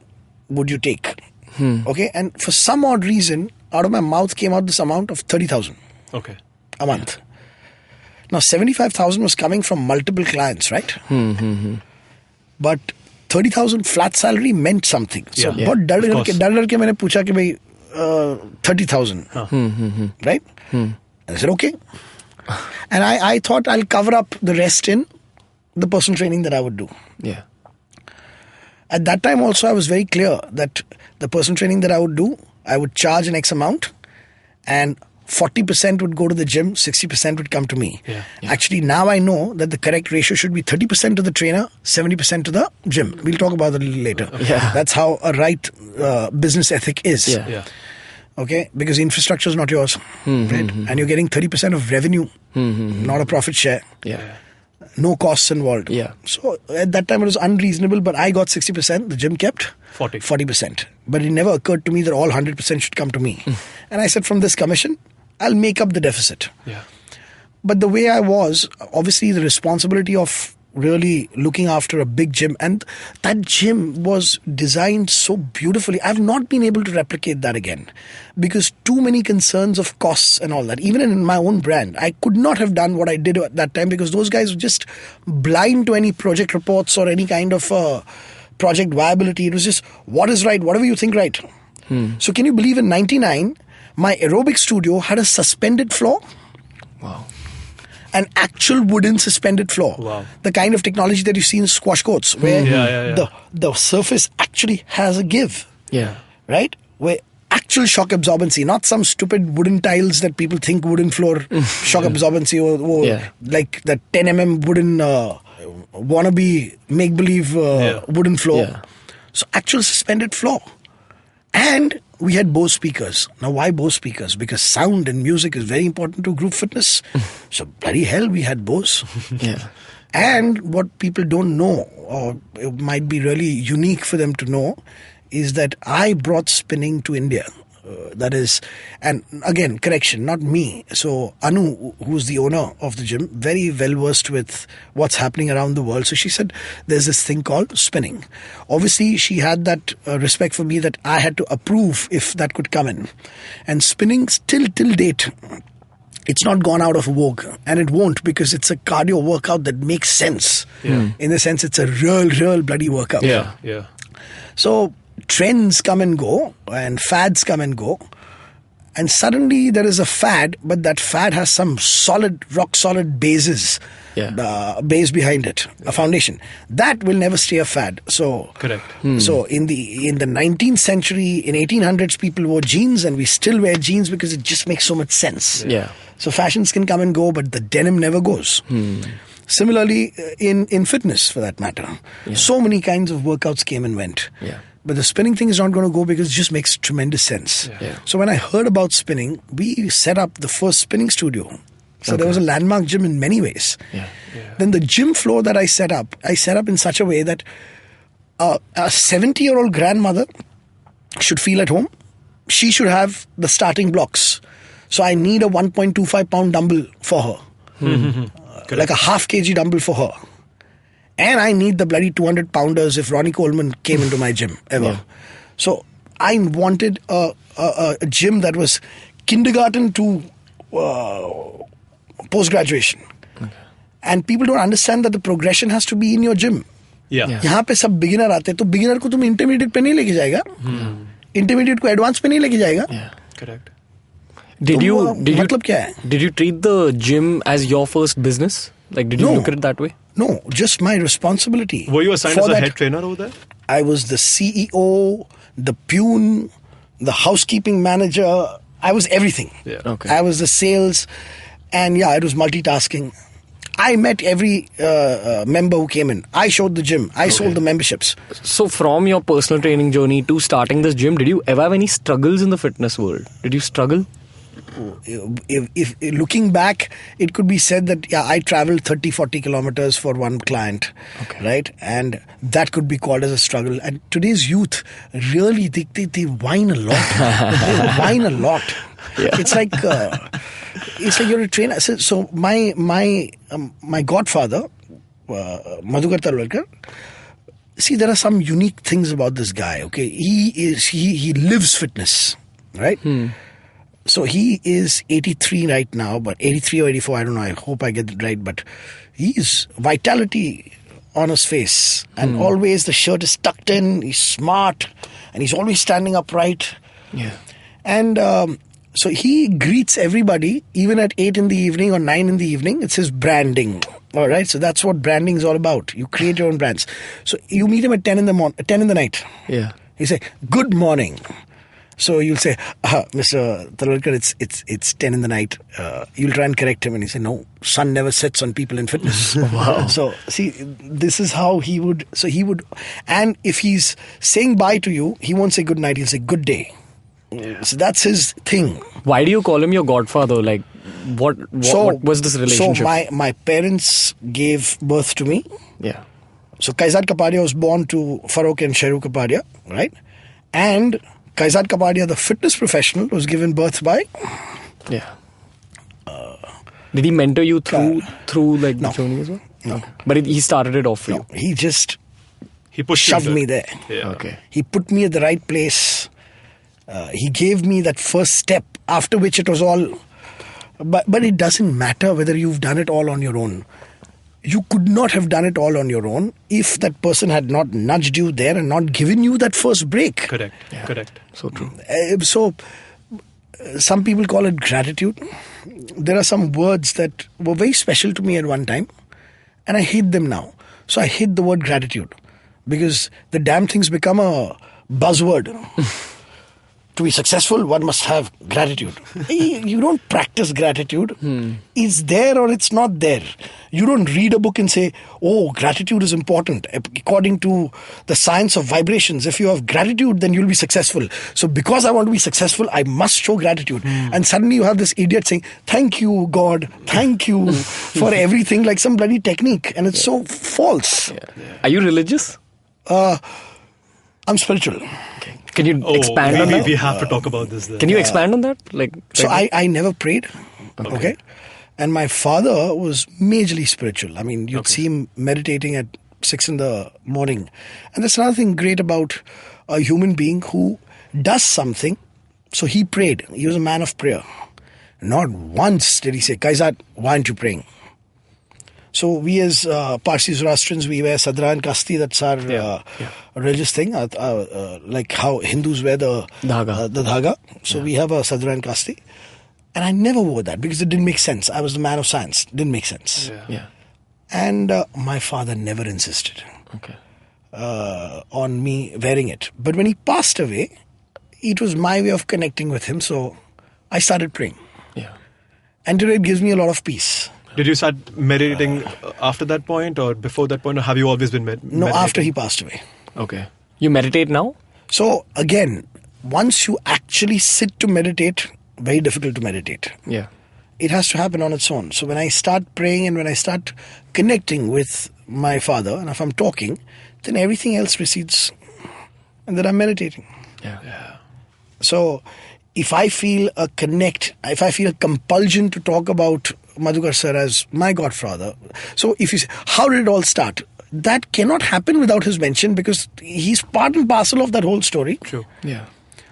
would you take? Okay, and for some odd reason, out of my mouth came out this amount of 30,000 a month. Now 75,000 was coming from multiple clients, right? But 30,000 flat salary meant something. So बहुत डर के मैंने पूछा कि भाई 30,000, right? I said, okay. And I thought I'll cover up the rest in the personal training that I would do. Yeah. At that time also, I was very clear that the personal training that I would do, I would charge an X amount, and 40% would go to the gym, 60% would come to me. Yeah. Actually, now I know that the correct ratio should be 30% to the trainer, 70% to the gym. We'll talk about that a little later. Yeah. That's how a right business ethic is. Yeah. Okay, because infrastructure is not yours, right? And you're getting 30% of revenue, not a profit share. Yeah. No costs involved. Yeah. So at that time it was unreasonable, but I got 60%. The gym kept 40%. But it never occurred to me that all 100% should come to me. And I said, from this commission, I'll make up the deficit. Yeah. But the way I was, obviously the responsibility of really looking after a big gym, and that gym was designed so beautifully. I've not been able to replicate that again because too many concerns of costs and all that. Even in my own brand, I could not have done what I did at that time because those guys were just blind to any project reports or any kind of project viability. It was just, what is right, whatever you think right. So can you believe in 99, my aerobic studio had a suspended floor? Wow. An actual wooden suspended floor. Wow. The kind of technology that you see in squash courts where the surface actually has a give. Yeah. Right? Where actual shock absorbency, not some stupid wooden tiles that people think wooden floor shock absorbency or like the 10 mm wooden wannabe make-believe wooden floor. Yeah. So actual suspended floor. And we had Bose speakers. Now, why Bose speakers? Because sound and music is very important to group fitness. So, bloody hell, we had Bose. Yeah. And what people don't know, or it might be really unique for them to know, is that I brought spinning to India. That is, and again, correction, not me. So Anu, who's the owner of the gym, very well versed with what's happening around the world. So she said, there's this thing called spinning. Obviously, she had that respect for me that I had to approve if that could come in. And spinning still till date, it's not gone out of vogue, and it won't because it's a cardio workout that makes sense. In the sense, it's a real bloody workout. Yeah. So trends come and go and fads come and go, And suddenly there is a fad, but that fad has some rock solid bases, base behind it, a foundation. That will never stay a fad. So Correct. So in the 19th century, in 1800s, people wore jeans, and we still wear jeans because it just makes so much sense. Yeah. So fashions can come and go, but the denim never goes. Similarly, in fitness, for that matter, so many kinds of workouts came and went. Yeah. But the spinning thing is not going to go because it just makes tremendous sense. Yeah. So when I heard about spinning, we set up the first spinning studio. So there was a landmark gym in many ways. Yeah. Then the gym floor that I set up in such a way that a 70-year-old grandmother should feel at home. She should have the starting blocks. So I need a 1.25 pound dumbbell for her. Like a half kg dumbbell for her. And I need the bloody 200 pounders if Ronnie Coleman came into my gym ever. Yeah. So I wanted a gym that was kindergarten to post-graduation. And people don't understand that the progression has to be in your gym. Yeah. यहाँ पे सब beginner आते हैं तो beginner को तुम intermediate पे नहीं लेके जाएगा, intermediate को advanced पे नहीं लेके जाएगा. Correct. Did मतलब क्या है? Did you treat the gym as your first business? Like, did you No. look at it that way? No, just my responsibility. Were you assigned For as a that, head trainer over there? I was the CEO, the pune, the housekeeping manager. I was everything. Yeah. Okay. I was the sales, and it was multitasking. I met every member who came in. I showed the gym. I sold the memberships. So from your personal training journey to starting this gym, did you ever have any struggles in the fitness world? Did you struggle? If looking back, it could be said that I traveled 30-40 kilometers for one client, right? And that could be called as a struggle. And today's youth really they whine a lot. They whine a lot. Yeah. It's like you're a trainer. So my godfather, Madhukar Talwalkar. See, there are some unique things about this guy. Okay, he lives fitness, right? So he is 83 right now, but 83 or 84, I don't know. I hope I get it right. But he's vitality on his face. And always the shirt is tucked in. He's smart. And he's always standing upright. Yeah. And so he greets everybody, even at 8 in the evening or 9 in the evening. It's his branding. All right. So that's what branding is all about. You create your own brands. So you meet him at 10 in the night. Yeah. He say, "Good morning." So you'll say, Mr. Talwalkar, it's 10 in the night. You'll try and correct him, and he say, "No, sun never sets on people in fitness." Wow. So see, this is how he would. So he would, and if he's saying bye to you, he won't say good night. He'll say good day. So that's his thing. Why do you call him your godfather? Like, what was this relationship? So my parents gave birth to me. Yeah. So Kaizzad Capadia was born to Farooq and Sheru Capadia, right? And Kaizzad Capadia, the fitness professional, was given birth by. Yeah. Did he mentor you through like No. the journey as well? No. Okay. But he started it off for No, he just He pushed you shoved into me it. there. Yeah. Okay. He put me at the right place. He gave me that first step, after which it was all. But it doesn't matter whether you've done it all on your own. You could not have done it all on your own if that person had not nudged you there and not given you that first break. Correct. Correct. So true. So some people call it gratitude. There are some words that were very special to me at one time, and I hate them now. So I hate the word gratitude because the damn thing's become a buzzword. To be successful, one must have gratitude. You don't practice gratitude. It's there or it's not there. You don't read a book and say, "Oh, gratitude is important." According to the science of vibrations, if you have gratitude, then you'll be successful. So because I want to be successful, I must show gratitude. And suddenly you have this idiot saying, "Thank you, God. Thank you for everything," like some bloody technique. And it's so false. Are you religious? I'm spiritual. Okay. Can you expand on that? We have to talk about this then. Can you expand on that? So I never prayed. Okay. And my father was majorly spiritual. I mean, you'd see him meditating at 6 in the morning. And there's another thing great about a human being who does something. So he prayed. He was a man of prayer. Not once did he say, "Kaizzad, why aren't you praying?" So we as Parsi Zoroastrians, we wear sadra and kasti. That's our religious thing. Like how Hindus wear the dhaga. So we have a sadra and kasti. And I never wore that because it didn't make sense. I was the man of science. Didn't make sense. Yeah. And my father never insisted on me wearing it. But when he passed away, it was my way of connecting with him. So I started praying. Yeah. And today it gives me a lot of peace. Did you start meditating after that point or before that point, or have you always been meditating? No, after he passed away. Okay. You meditate now? So again, once you actually sit to meditate, very difficult to meditate. Yeah. It has to happen on its own. So when I start praying and when I start connecting with my father, and if I'm talking, then everything else precedes, and then I'm meditating. Yeah. So if I feel a compulsion to talk about Madhukar sir as my godfather, so if you say, how did it all start? That cannot happen without his mention because he's part and parcel of that whole story. True. Yeah.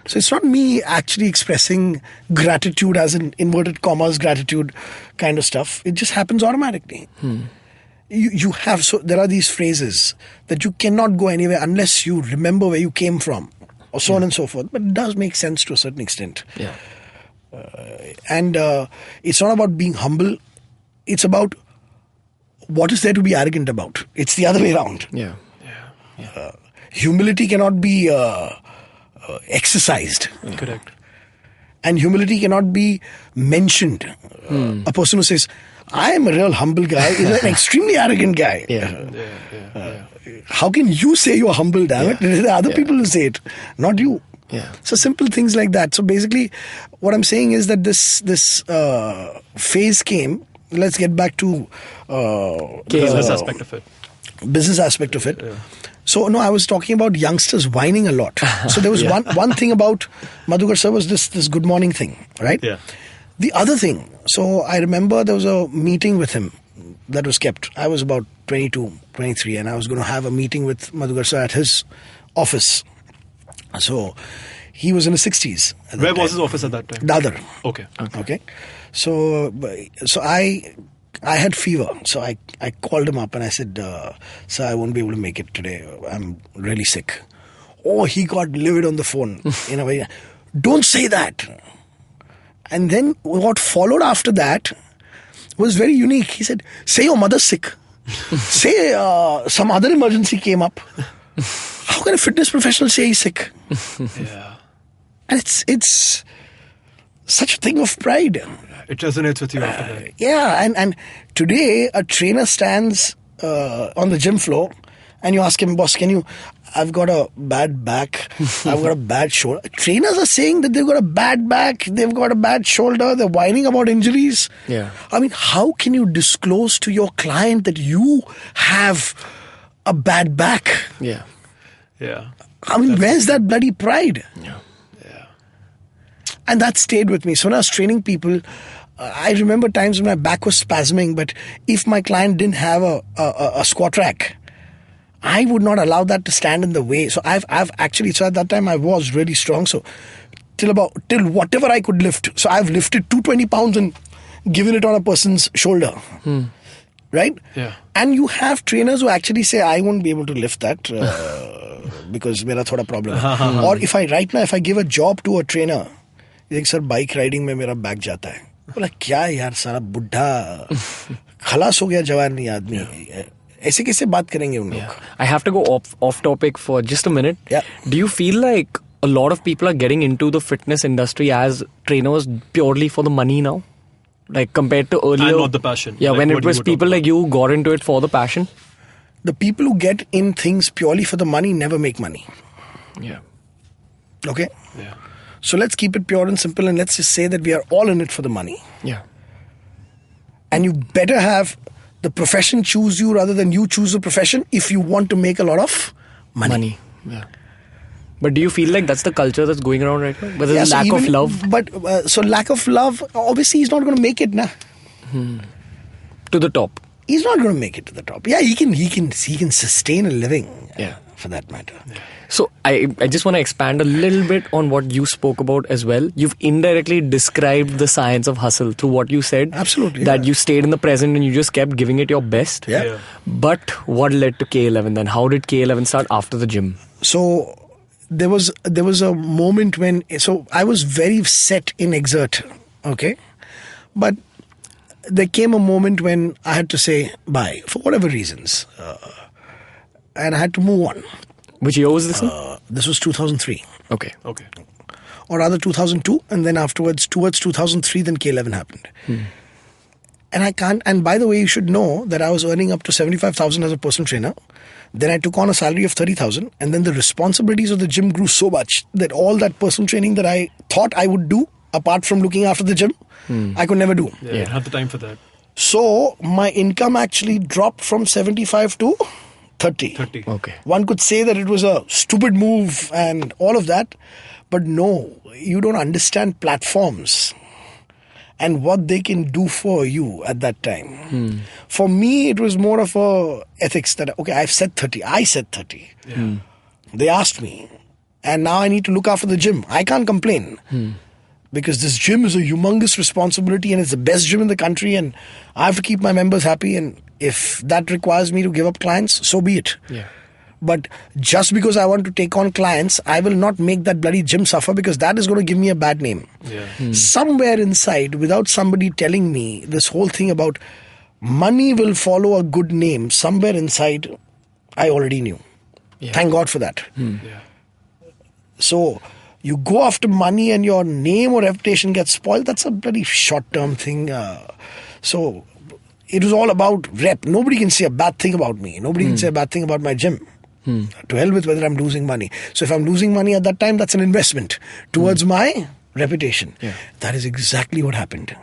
So it's not me actually expressing gratitude as in inverted commas gratitude kind of stuff. It just happens automatically. You have, so there are these phrases that you cannot go anywhere unless you remember where you came from, or so on and so forth. But it does make sense to a certain extent. Yeah. And it's not about being humble. It's about what is there to be arrogant about. It's the other way around. Yeah. Humility cannot be exercised. Correct. And humility cannot be mentioned. A person who says, I am a real humble guy is an extremely arrogant guy. How can you say you're humble, damn it? There are other people who say it, not you. Yeah. So simple things like that. So basically, what I'm saying is that this phase came. Let's get back to Business aspect of it. Business aspect of it. So no, I was talking about youngsters whining a lot. So there was one thing about Madhukar sir was this good morning thing, right? Yeah. The other thing, so I remember there was a meeting with him that was kept. I was about 22, 23, and I was going to have a meeting with Madhukar sir at his office. So he was in his 60s. Where was his office at that time? Dadar. Okay. So I had fever. So I called him up and I said, sir, I won't be able to make it today. I'm really sick. Oh, he got livid on the phone. In a way, don't say that. And then what followed after that was very unique. He said, say your mother's sick. Say some other emergency came up. How can a fitness professional say he's sick? Yeah. And it's such a thing of pride. It resonates with you after that. Yeah, and today a trainer stands on the gym floor and you ask him, boss, I've got a bad back, I've got a bad shoulder. Trainers are saying that they've got a bad back, they've got a bad shoulder, they're whining about injuries. Yeah. I mean, how can you disclose to your client that you have a bad back? Yeah. I mean, where's that bloody pride? Yeah. And that stayed with me. So when I was training people, I remember times when my back was spasming, but if my client didn't have a squat rack, I would not allow that to stand in the way. So I've actually, so at that time I was really strong. So till whatever I could lift. So I've lifted 220 pounds and given it on a person's shoulder. Right? Yeah. And you have trainers who actually say, I won't be able to lift that because mera thoda problem hai. Or if I give a job to a trainer, he thinks, sir, bike riding mein mera back jata hai. बोला क्या यार सारा बुढ़ा खलास हो गया जवान नहीं आदमी ऐसे कैसे बात करेंगे उन लोग. I have to go off topic for just a minute. Yeah. Do you feel like a lot of people are getting into the fitness industry as trainers purely for the money now? Like compared to earlier? And not the passion. Yeah, like when it was people like you got into it for the passion? The people who get in things purely for the money never make money. Yeah. Okay? Yeah. So let's keep it pure and simple and let's just say that we are all in it for the money. Yeah. And you better have the profession choose you rather than you choose the profession if you want to make a lot of money. Yeah. But do you feel like that's the culture that's going around right now? But there's a lack of love? But so lack of love, obviously he's not going to make it, nah. To the top. He's not going to make it to the top. Yeah, he can sustain a living. Yeah. for that matter. So I just want to expand a little bit on what you spoke about as well. You've indirectly described the science of hustle through what you said. Absolutely. That you stayed in the present and you just kept giving it your best. Yeah. But what led to K11 then? How did K11 start after the gym? So there was a moment when, so I was very set in Exert, okay? But there came a moment when I had to say bye for whatever reasons. And I had to move on. Which year was this in? This was 2003. Okay. Or rather 2002, and then afterwards, towards 2003, then K11 happened. And by the way, you should know that I was earning up to 75,000 as a personal trainer. Then I took on a salary of 30,000, and then the responsibilities of the gym grew so much that all that personal training that I thought I would do, apart from looking after the gym, I could never do. Yeah, had the time for that. So my income actually dropped from 75 to 30. Okay. One could say that it was a stupid move and all of that, but no, you don't understand platforms and what they can do for you at that time. For me, it was more of a ethics that, okay, I've said 30. I said 30. Yeah. They asked me, and now I need to look after the gym. I can't complain. Because this gym is a humongous responsibility and it's the best gym in the country, and I have to keep my members happy, and if that requires me to give up clients, so be it. Yeah. But just because I want to take on clients, I will not make that bloody gym suffer, because that is going to give me a bad name. Yeah. Somewhere inside, without somebody telling me this whole thing about money will follow a good name, somewhere inside, I already knew. Yeah. Thank God for that. Yeah. So you go after money and your name or reputation gets spoiled, that's a bloody short-term thing. So it was all about rep. Nobody can say a bad thing about me. Nobody can say a bad thing about my gym. To hell with whether I'm losing money. So if I'm losing money at that time, that's an investment towards my reputation. Yeah. That is exactly what happened.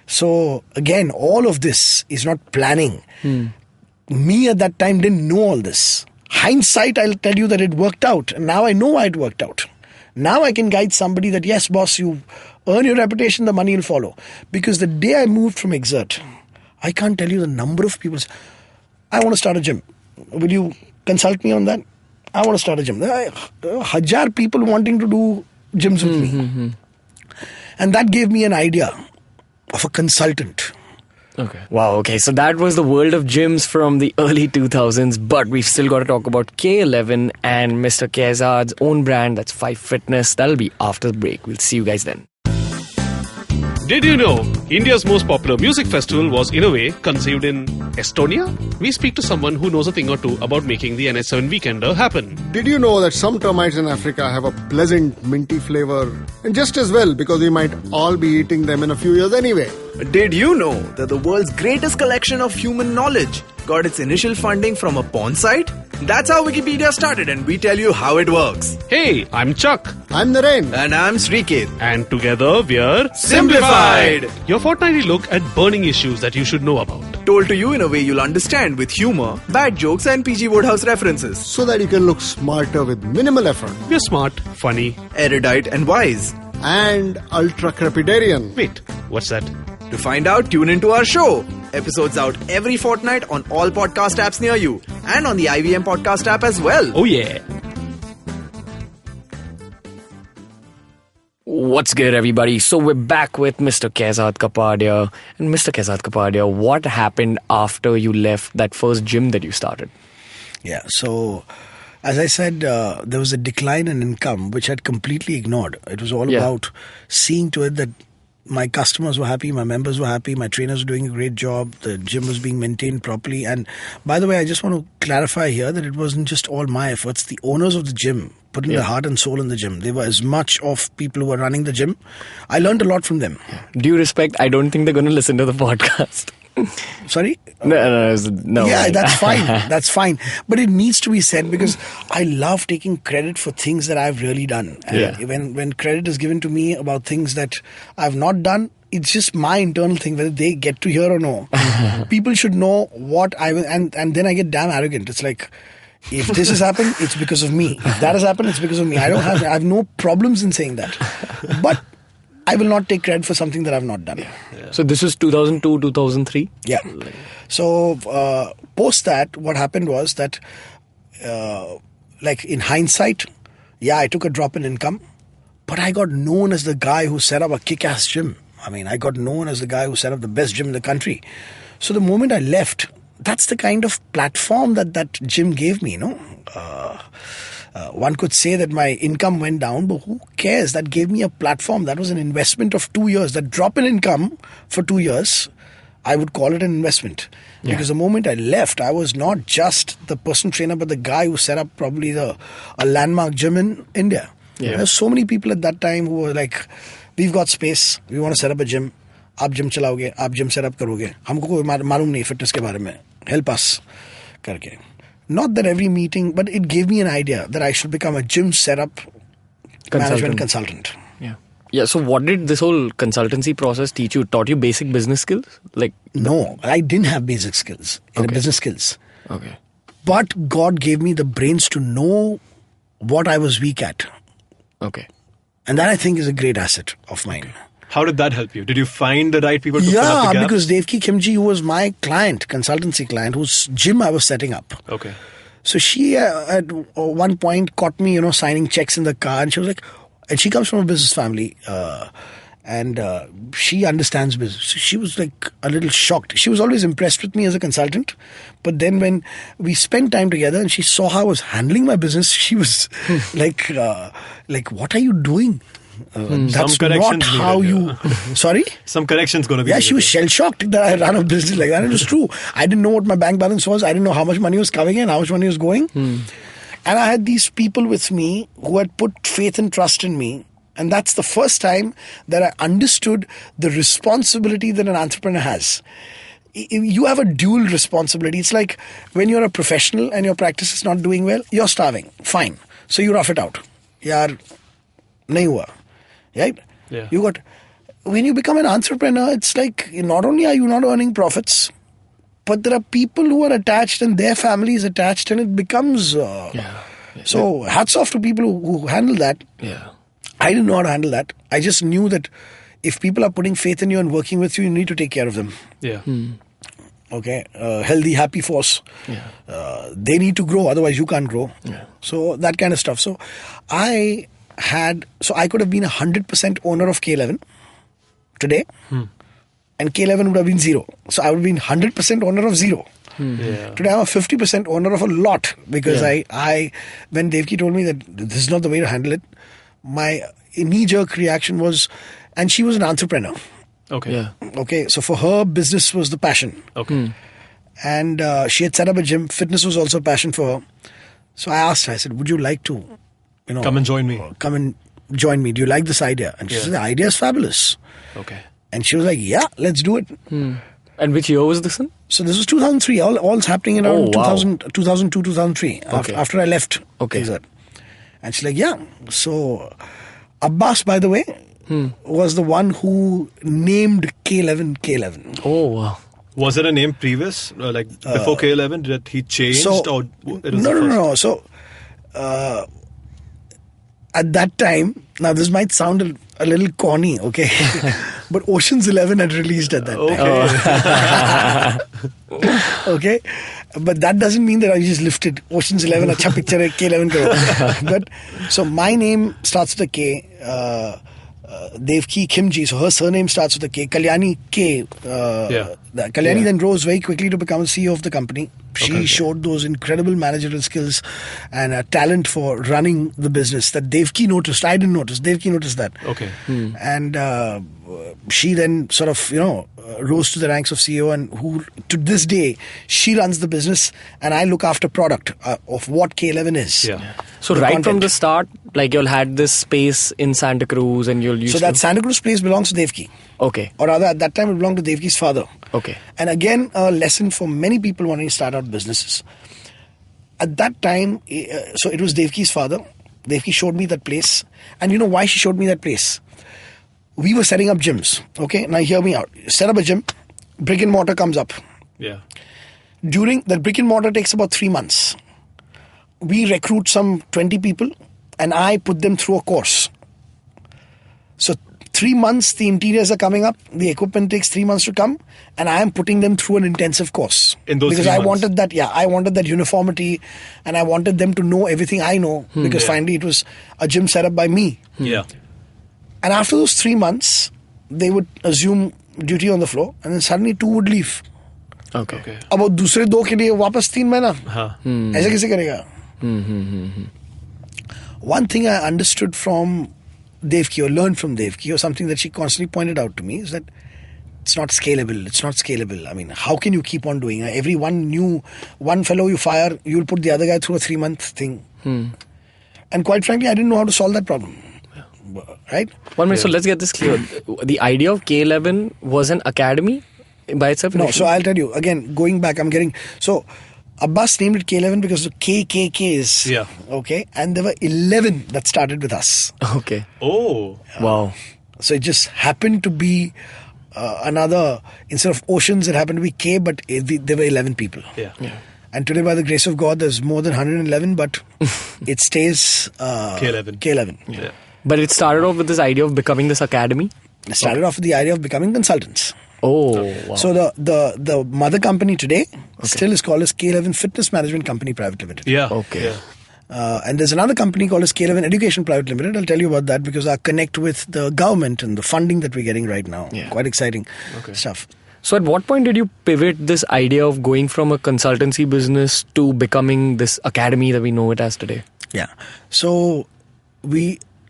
So again, all of this is not planning. Me at that time didn't know all this. Hindsight, I'll tell you that it worked out. And now I know why it worked out. Now I can guide somebody that, yes, boss, you earn your reputation, the money will follow. Because the day I moved from Exert, I can't tell you the number of people say, I want to start a gym. Will you consult me on that? I want to start a gym. 1,000 people wanting to do gyms with me. And that gave me an idea of a consultant. Okay. Wow, okay. So that was the world of gyms from the early 2000s, but we've still got to talk about K11 and Mr. Kaizzad's own brand, that's 5 Fitness. That'll be after the break. We'll see you guys then. Did you know India's most popular music festival was, in a way, conceived in Estonia? We speak to someone who knows a thing or two about making the NH7 Weekender happen. Did you know that some termites in Africa have a pleasant minty flavor? And just as well, because we might all be eating them in a few years anyway. Did you know that the world's greatest collection of human knowledge got its initial funding from a porn site? That's how Wikipedia started, and we tell you how it works. Hey, I'm Chuck. I'm Naren. And I'm Sriket. And together we're Simplified! Your fortnightly look at burning issues that you should know about. Told to you in a way you'll understand, with humor, bad jokes, and PG Wodehouse references. So that you can look smarter with minimal effort. We're smart, funny, Erudite and wise. And ultra-crepidarian. Wait, what's that? To find out, tune into our show. Episodes out every fortnight on all podcast apps near you. And on the IVM podcast app as well. Oh yeah. What's good, everybody? So we're back with Mr. Kaizzad Capadia. And Mr. Kaizzad Capadia, what happened after you left that first gym that you started? Yeah, so as I said, there was a decline in income, which I'd completely ignored. It was all about seeing to it that my customers were happy, my members were happy, my trainers were doing a great job, the gym was being maintained properly. And by the way, I just want to clarify here that it wasn't just all my efforts. The owners of the gym put in their heart and soul in the gym. They were as much of people who were running the gym. I learned a lot from them. Due respect, I don't think they're going to listen to the podcast. Sorry? No. Yeah, that's fine. That's fine. But it needs to be said, because I love taking credit for things that I've really done. And when credit is given to me about things that I've not done, it's just my internal thing, whether they get to hear or no. People should know what I will, and then I get damn arrogant. It's like, if this has happened, it's because of me. If that has happened, it's because of me. I have no problems in saying that. But I will not take credit for something that I've not done. So this was 2002, 2003? Yeah. So post that, what happened was that like in hindsight, yeah, I took a drop in income, but I got known as the guy who set up a kick-ass gym. I mean, I got known as the guy who set up the best gym in the country. So the moment I left, that's the kind of platform that gym gave me, one could say that my income went down, but who cares? That gave me a platform. That was an investment of 2 years. That drop in income for 2 years, I would call it an investment. Yeah. Because the moment I left, I was not just the personal trainer, but the guy who set up probably a landmark gym in India. Yeah. There's so many people at that time who were like, we've got space, we want to set up a gym. आप gym चलाओगे, आप gym setup करोगे, हमको कोई मालूम नहीं fitness के बारे में, help us करके. Not that every meeting, but it gave me an idea that I should become a gym setup management consultant. Yeah. So what did this whole consultancy process teach you? Taught you basic business skills? No, I didn't have basic skills, business skills. Okay. But God gave me the brains to know what I was weak at. Okay. And that I think is a great asset of mine. How did that help you? Did you find the right people to fill up the gaps? Because Devki Kimji, who was my client, consultancy client, whose gym I was setting up. Okay. So she at one point caught me, signing checks in the car, and she was like, and she comes from a business family, and she understands business. So she was like a little shocked. She was always impressed with me as a consultant, but then when we spent time together and she saw how I was handling my business, she was like, what are you doing? That's not how you. Sorry? Some corrections going to be. Yeah, she was shell shocked that I ran a business like that. And it was true. I didn't know what my bank balance was. I didn't know how much money was coming in, how much money was going. And I had these people with me who had put faith and trust in me. And that's the first time that I understood the responsibility that an entrepreneur has. You have a dual responsibility. It's like when you're a professional and your practice is not doing well, you're starving. Fine. So you rough it out. Yaar, nahi hua. Right? Yeah. When you become an entrepreneur, it's like not only are you not earning profits, but there are people who are attached and their family is attached, and it becomes. So hats off to people who handle that. Yeah. I didn't know how to handle that. I just knew that if people are putting faith in you and working with you, you need to take care of them. Yeah. Okay. Healthy, happy force. Yeah. They need to grow, otherwise you can't grow. Yeah. So that kind of stuff. So I could have been 100% owner of K11 today, and K11 would have been zero. So I would have been 100% owner of zero. Yeah. Today I'm a 50% owner of a lot, because I when Devki told me that this is not the way to handle it, my knee-jerk reaction was, and she was an entrepreneur. Okay. Yeah. Okay, so for her, business was the passion. Okay. And she had set up a gym. Fitness was also a passion for her. So I asked her, I said, would you like to, come and join me? Come and join me. Do you like this idea? And she said, the idea is fabulous. Okay. And she was like, yeah, let's do it. And which year was this in? So this was 2003. All's happening around 2002, 2003. Okay. After I left. Okay. Kaizzad. And she's like, yeah. So Abbas, by the way, was the one who named K11. Oh, wow. Was there a name previous, before K11? Did he changed? Or it was No. So at that time, now this might sound a little corny, okay? But Ocean's 11 had released at that time. Okay? But that doesn't mean that I just lifted Ocean's 11, acha picture hai, K11 karo. But so my name starts with a K. Devki Kimji, so her surname starts with a K. Kalyani K. Kalyani then rose very quickly to become the CEO of the company. She showed those incredible managerial skills and a talent for running the business that Devki noticed. I didn't notice. Devki noticed that. Okay. And she then sort of, rose to the ranks of CEO, and who to this day she runs the business, and I look after product of what K11 is. Yeah. So the right content. from the start, like you'll had this space in Santa Cruz, and you'll use. So that Santa Cruz place belongs to Devki. Okay. Or rather, at that time, it belonged to Devki's father. Okay. And again, a lesson for many people wanting to start out businesses. At that time, so it was Devki's father. Devki showed me that place. And you know why she showed me that place? We were setting up gyms. Okay, now hear me out. Set up a gym, brick and mortar comes up. Yeah. During that, brick and mortar takes about 3 months. We recruit some 20 people, and I put them through a course. So 3 months, the interiors are coming up. The equipment takes 3 months to come, and I am putting them through an intensive course. In those because 3 I months. wanted that. Yeah, I wanted that uniformity, and I wanted them to know everything I know. Because finally, it was a gym set up by me. Yeah. And after those 3 months, they would assume duty on the floor, and then suddenly 2 would leave. Okay. अब वो दूसरे 2 के लिए वापस 3 महीना ऐसे कैसे करेगा? One thing I understood from Devki, or learned from Devki, or something that she constantly pointed out to me, is that it's not scalable. It's not scalable. I mean, how can you keep on doing? Every one fellow you fire, you'll put the other guy through a 3-month thing. And quite frankly, I didn't know how to solve that problem. Right? 1 minute, so let's get this clear. The idea of K11 was an academy by itself? No, so I'll tell you. Again, going back, So, Abbas named it K11 because of KKKs. Yeah. Okay? And there were 11 that started with us. Okay. Oh. Wow. So it just happened to be another, instead of oceans, it happened to be K, but there were 11 people. Yeah. And today, by the grace of God, there's more than 111, but it stays K11. K11. Yeah. But it started off with this idea of becoming this academy? It started off with the idea of becoming consultants. Oh, wow. So the mother company today still is called as K11 Fitness Management Company Private Limited. Yeah. Okay. Yeah. And there's another company called as K11 Education Private Limited. I'll tell you about that because I connect with the government and the funding that we're getting right now. Yeah. Quite exciting stuff. So at what point did you pivot this idea of going from a consultancy business to becoming this academy that we know it as today? Yeah. So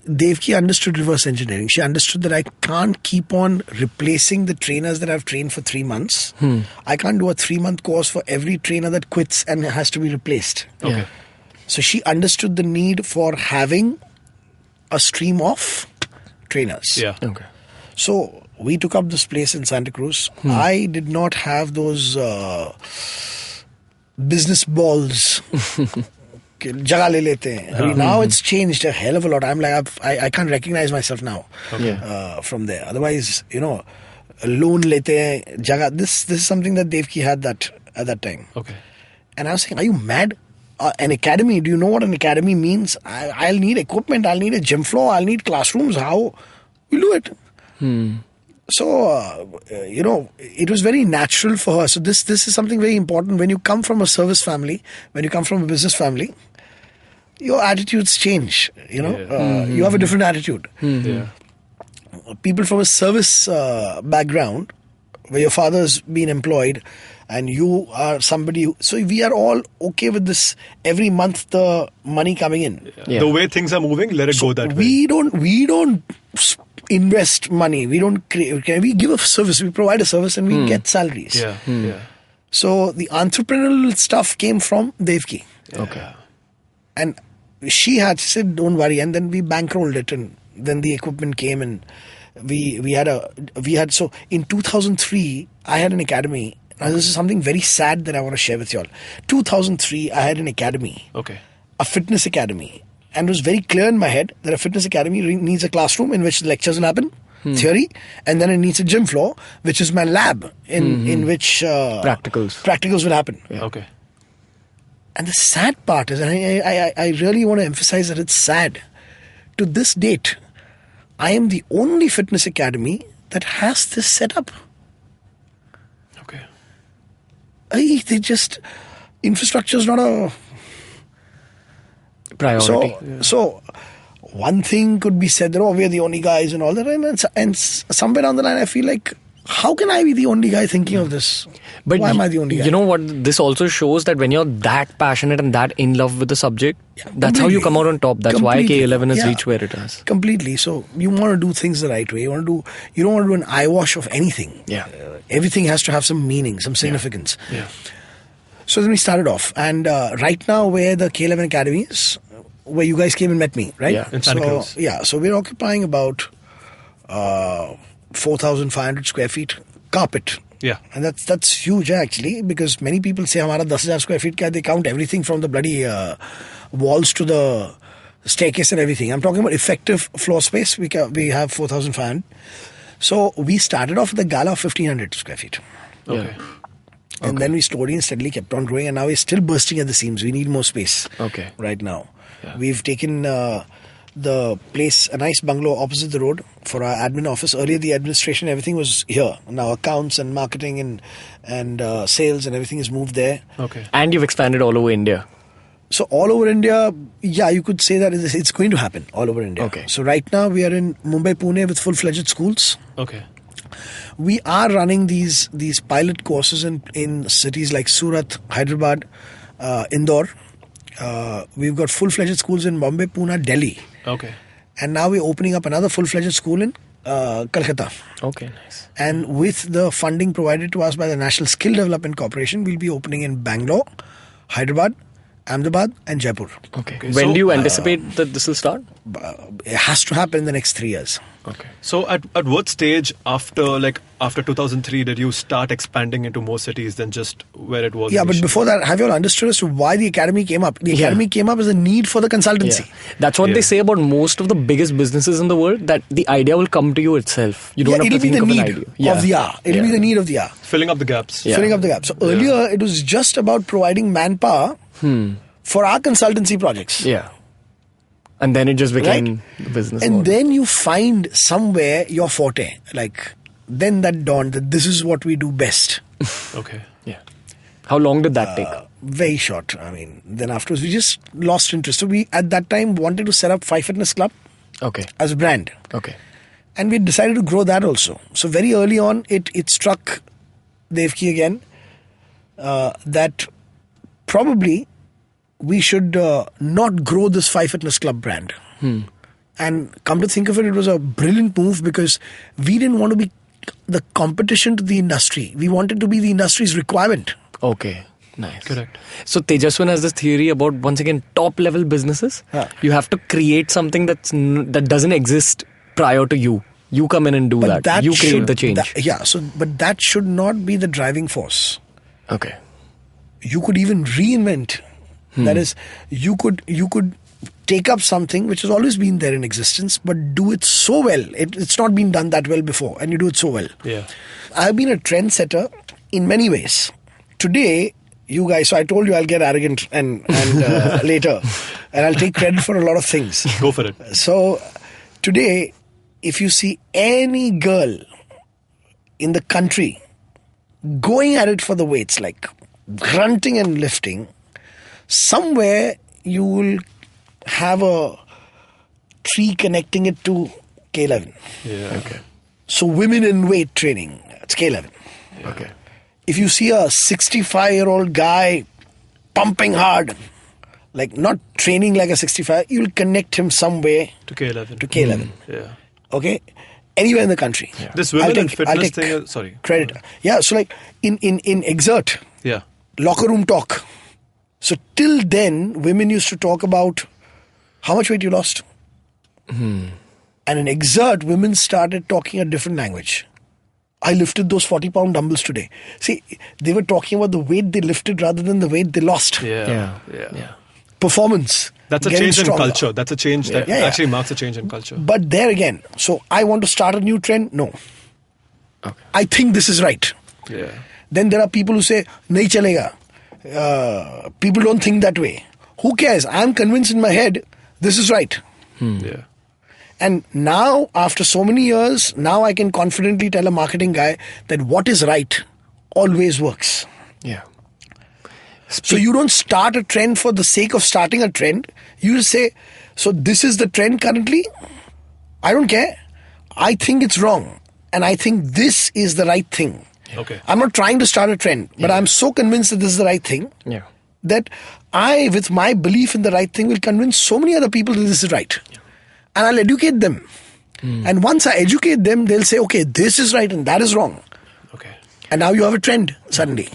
Devki understood reverse engineering. She understood that I can't keep on replacing the trainers that I've trained for 3 months. I can't do a 3-month course for every trainer that quits and has to be replaced. Okay. So she understood the need for having a stream of trainers. Yeah. Okay. So we took up this place in Santa Cruz. I did not have those business balls. Jaga le lete hain. I mean, now it's changed a hell of a lot. I'm like, I can't recognize myself now from there. Otherwise, loan lete hain, jaga. This is something that Devki had at that time. Okay. And I was saying, are you mad? An academy, do you know what an academy means? I'll need equipment, I'll need a gym floor, I'll need classrooms. How? We'll do it. So, it was very natural for her. So this is something very important. When you come from a service family, when you come from a business family, your attitudes change. You have a different attitude. Yeah. People from a service background, where your father's been employed, and you are somebody. So we are all okay with this. Every month, the money coming in. Yeah. The way things are moving, let it go that way. We don't invest money. We don't create. We give a service. We provide a service, and we get salaries. Yeah. Yeah. So the entrepreneurial stuff came from Devki. Okay. And she said, don't worry. And then we bankrolled it, and then the equipment came, and we had so in 2003 I had an academy. Now this is something very sad that I want to share with you all. 2003 I had an academy. Okay. A fitness academy. And it was very clear in my head that a fitness academy needs a classroom in which the lectures will happen, theory, and then it needs a gym floor, which is my lab, in which practicals will happen. Yeah. Okay. And the sad part is, and I really want to emphasize that it's sad, to this date, I am the only fitness academy that has this setup. Okay. Infrastructure is not a priority. So one thing could be said that, we are the only guys and all that. And somewhere down the line, I feel like, how can I be the only guy thinking of this? But why am I the only guy? You know what? This also shows that when you're that passionate and that in love with the subject, that's how you come out on top. That's why K11 has reached where it has. Completely. So you want to do things the right way. You don't want to do an eyewash of anything. Yeah. Everything has to have some meaning, some significance. Yeah. So then we started off. And right now, where the K11 Academy is, where you guys came and met me, right? Yeah. In Santa Cruz. Yeah. So we're occupying about 4,500 square feet carpet. Yeah. And that's huge actually, because many people say hamara 10,000 square feet ka, they count everything from the bloody walls to the staircase and everything. I'm talking about effective floor space. We have 4,500. So we started off with a gala of 1,500 square feet. Okay. And then we slowly and steadily kept on growing, and now we're still bursting at the seams. We need more space. Okay. Right now. Yeah. We've taken the place, a nice bungalow opposite the road for our admin office. Earlier, the administration, everything was here. Now accounts and marketing and sales and everything is moved there. Okay. And you've expanded all over India. So all over India, yeah, you could say that it's going to happen all over India. Okay. So right now we are in Mumbai, Pune with full-fledged schools. Okay. We are running these pilot courses in cities like Surat, Hyderabad, Indore. We've got full-fledged schools in Bombay, Pune, Delhi. Okay. And now we're opening up another full-fledged school in Calcutta. Okay, nice. And with the funding provided to us by the National Skill Development Corporation, we'll be opening in Bangalore, Hyderabad, Ahmedabad and Jaipur. Okay. When do you anticipate that this will start? It has to happen in the next 3 years. Okay. So at what stage after 2003 did you start expanding into more cities than just where it was? Yeah, initially? but before that, have you all understood as to why the academy came up? The academy came up as a need for the consultancy. Yeah. That's what they say about most of the biggest businesses in the world, that the idea will come to you itself. You don't have to think of an idea. It'll be the hour. It'll be the need of the hour. Filling up the gaps. Yeah. Filling up the gaps. So earlier, it was just about providing manpower for our consultancy projects. Yeah. And then it just became the business And model. then you find somewhere your forte. Then that dawned that this is what we do best. Okay. Yeah. How long did that take? Very short. Then afterwards we just lost interest. So we at that time wanted to set up 5 Fitness Club Okay. as a brand. Okay. And we decided to grow that also. So very early on, it struck Devki again that probably we should not grow this 5 Fitness Club brand. And come to think of it, it was a brilliant move because we didn't want to be the competition to the industry. We wanted to be the industry's requirement. Okay. Nice. Correct. So Tejaswin has this theory about, once again, top level businesses. You have to create something that doesn't exist prior to you. You come in and do that. You create the change. But that should not be the driving force. Okay. You could even reinvent. That is, you could take up something which has always been there in existence, but do it so well. It's not been done that well before, and you do it so well. Yeah. I've been a trendsetter in many ways. Today, you guys, so I told you I'll get arrogant and later, and I'll take credit for a lot of things. Go for it. So today, if you see any girl in the country going at it for the weights, like grunting and lifting, somewhere you will have a tree connecting it to K11. Yeah. Okay. So women in weight training, it's K11. Okay. If you see a 65-year-old guy pumping hard, like not training like a 65, you'll connect him some way To K11. to K11. Yeah. Okay? Anywhere in the country. Yeah. This women in fitness thing. Sorry. Credit. Yeah, so like in Exert, Yeah. locker room talk. So till then, women used to talk about how much weight you lost. And in Exert, women started talking a different language. I lifted those 40-pound dumbbells today. See, they were talking about the weight they lifted rather than the weight they lost. Yeah. Performance. That's a getting change stronger. in culture. That's a change that actually marks a change in culture. But there again, so I want to start a new trend? No. Okay. I think this is right. Yeah. Then there are people who say, nahi chalega. People don't think that way. Who cares? I'm convinced in my head this is right. Yeah. And now, after so many years, now I can confidently tell a marketing guy that what is right always works. Yeah. So you don't start a trend for the sake of starting a trend. You just say, so this is the trend currently. I don't care. I think it's wrong. And I think this is the right thing. Okay. I'm not trying to start a trend, but I'm so convinced that this is the right thing Yeah. that I, with my belief in the right thing, will convince so many other people that this is right. And I'll educate them. And once I educate them, they'll say, okay, this is right and that is wrong. Okay. And now you have a trend suddenly.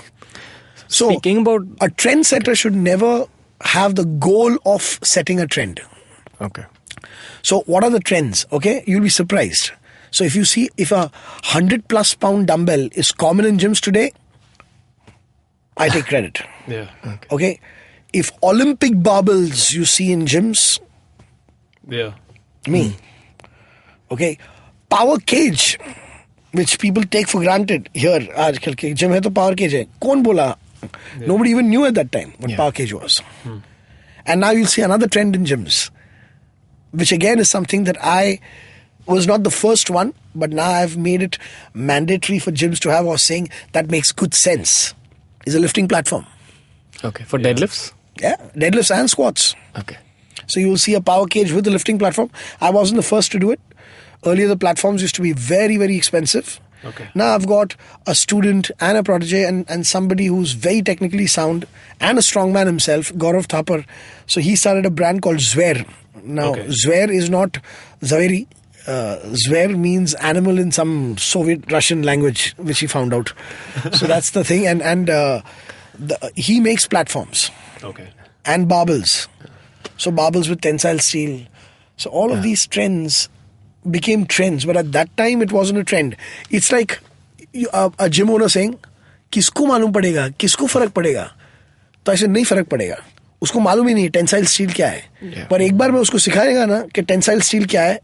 So Speaking about... a trendsetter should never have the goal of setting a trend. Okay. So what are the trends? Okay, you'll be surprised. So if you see, if a 100+ pound dumbbell is common in gyms today, I take credit. Yeah. Okay, if Olympic barbells you see in gyms, Yeah. me. Okay, power cage, which people take for granted here. आजकल के gym है तो power cage है. कौन बोला? Nobody even knew at that time what power cage was. And now you'll see another trend in gyms. which again is something that I was not the first one, but now I've made it mandatory for gyms to have, or saying that makes good sense, is a lifting platform. Okay. For deadlifts? Yeah, deadlifts and squats. Okay. So you will see a power cage with a lifting platform. I wasn't the first to do it. Earlier, the platforms used to be very, very expensive. Okay. Now I've got a student and a protege and somebody who's very technically sound and a strongman himself, Gaurav Thapar. So he started a brand called Zver. Now, Zver is not Zaveri. Zver means animal in some Soviet Russian language, which he found out. So that's the thing. And he makes platforms. Okay. And barbells. So barbells with tensile steel. So all of these trends became trends, but at that time it wasn't a trend. It's like a gym owner saying, किसको मालूम पड़ेगा, किसको फर्क पड़ेगा? तो ऐसे नहीं फर्क पड़ेगा. उसको मालूम ही नहीं टेंसाइल स्टील क्या है. पर एक बार मैं उसको सिखाएगा ना कि टेंसाइल स्टील क्या है,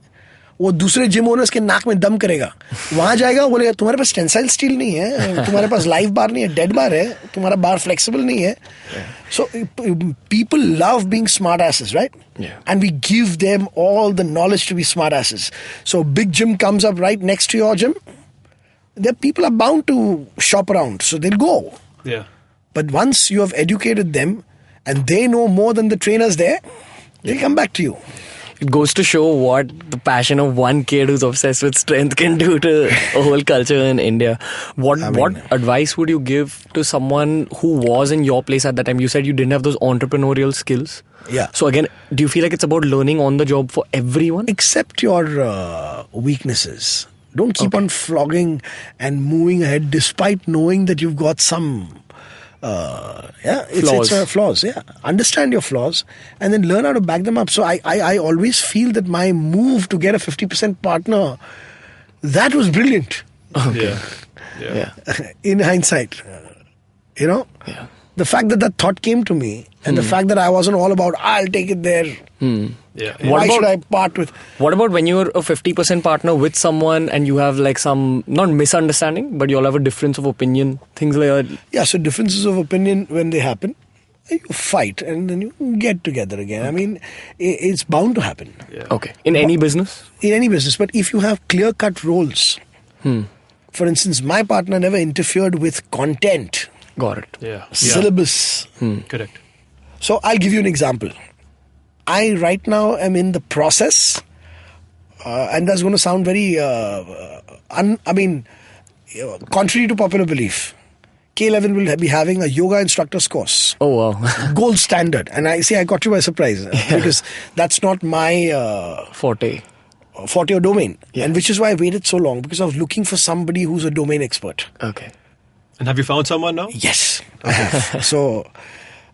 वो दूसरे जिम ओनर्स के नाक में दम करेगा. वहां जाएगा, बोलेगा तुम्हारे पास टेंसाइल स्टील नहीं है, तुम्हारे पास लाइव बार नहीं है, डेड बार है, तुम्हारा बार फ्लेक्सिबल नहीं है. So people love being smart asses, right? Yeah. And we give them all the knowledge to be smart asses. So big gym comes up right next to your gym. There people are bound to shop around, so they'll go. Yeah. But once you have educated them and they know more than the trainers there, they'll come back to you. It goes to show what the passion of one kid who's obsessed with strength can do to a whole culture in India. What advice would you give to someone who was in your place at that time? You said you didn't have those entrepreneurial skills. Yeah. So again, do you feel like it's about learning on the job for everyone? Accept your weaknesses. Don't keep on flogging and moving ahead despite knowing that you've got some flaws. Yeah, understand your flaws and then learn how to back them up. So I always feel that my move to get a 50% partner, that was brilliant. Okay. Yeah. In hindsight, Yeah. the fact that thought came to me and the fact that I wasn't all about I'll take it there. Yeah. Why should I part with? What about when you're a 50% partner with someone and you have like some, not misunderstanding, but you all have a difference of opinion, things like that? Yeah, so differences of opinion, when they happen, you fight and then you get together again. I mean, it's bound to happen. Yeah. Okay. In any business? In any business. But if you have clear-cut roles, for instance, my partner never interfered with content. Got it. Yeah. Syllabus. Correct. So I'll give you an example. I right now am in the process, and that's going to sound very, contrary to popular belief. K11 will be having a yoga instructor's course. Oh, wow. Gold standard. And I got you by surprise because that's not my Forte or domain. Yeah. And which is why I waited so long, because I was looking for somebody who's a domain expert. Okay. And have you found someone now? Yes, I have. So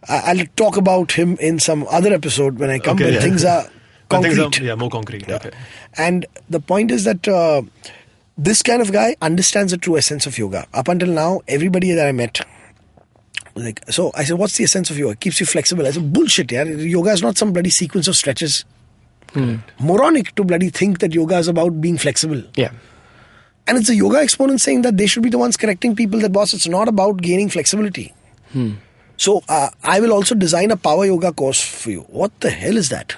I'll talk about him in some other episode when I come, when things are concrete. More concrete. Yeah. Okay. And the point is that this kind of guy understands the true essence of yoga. Up until now, everybody that I met, so I said, what's the essence of yoga? It keeps you flexible. I said, bullshit, yeah. Yoga is not some bloody sequence of stretches. Moronic to bloody think that yoga is about being flexible. Yeah. And it's a yoga exponent saying that they should be the ones correcting people that, boss, it's not about gaining flexibility. So I will also design a power yoga course for you. What the hell is that?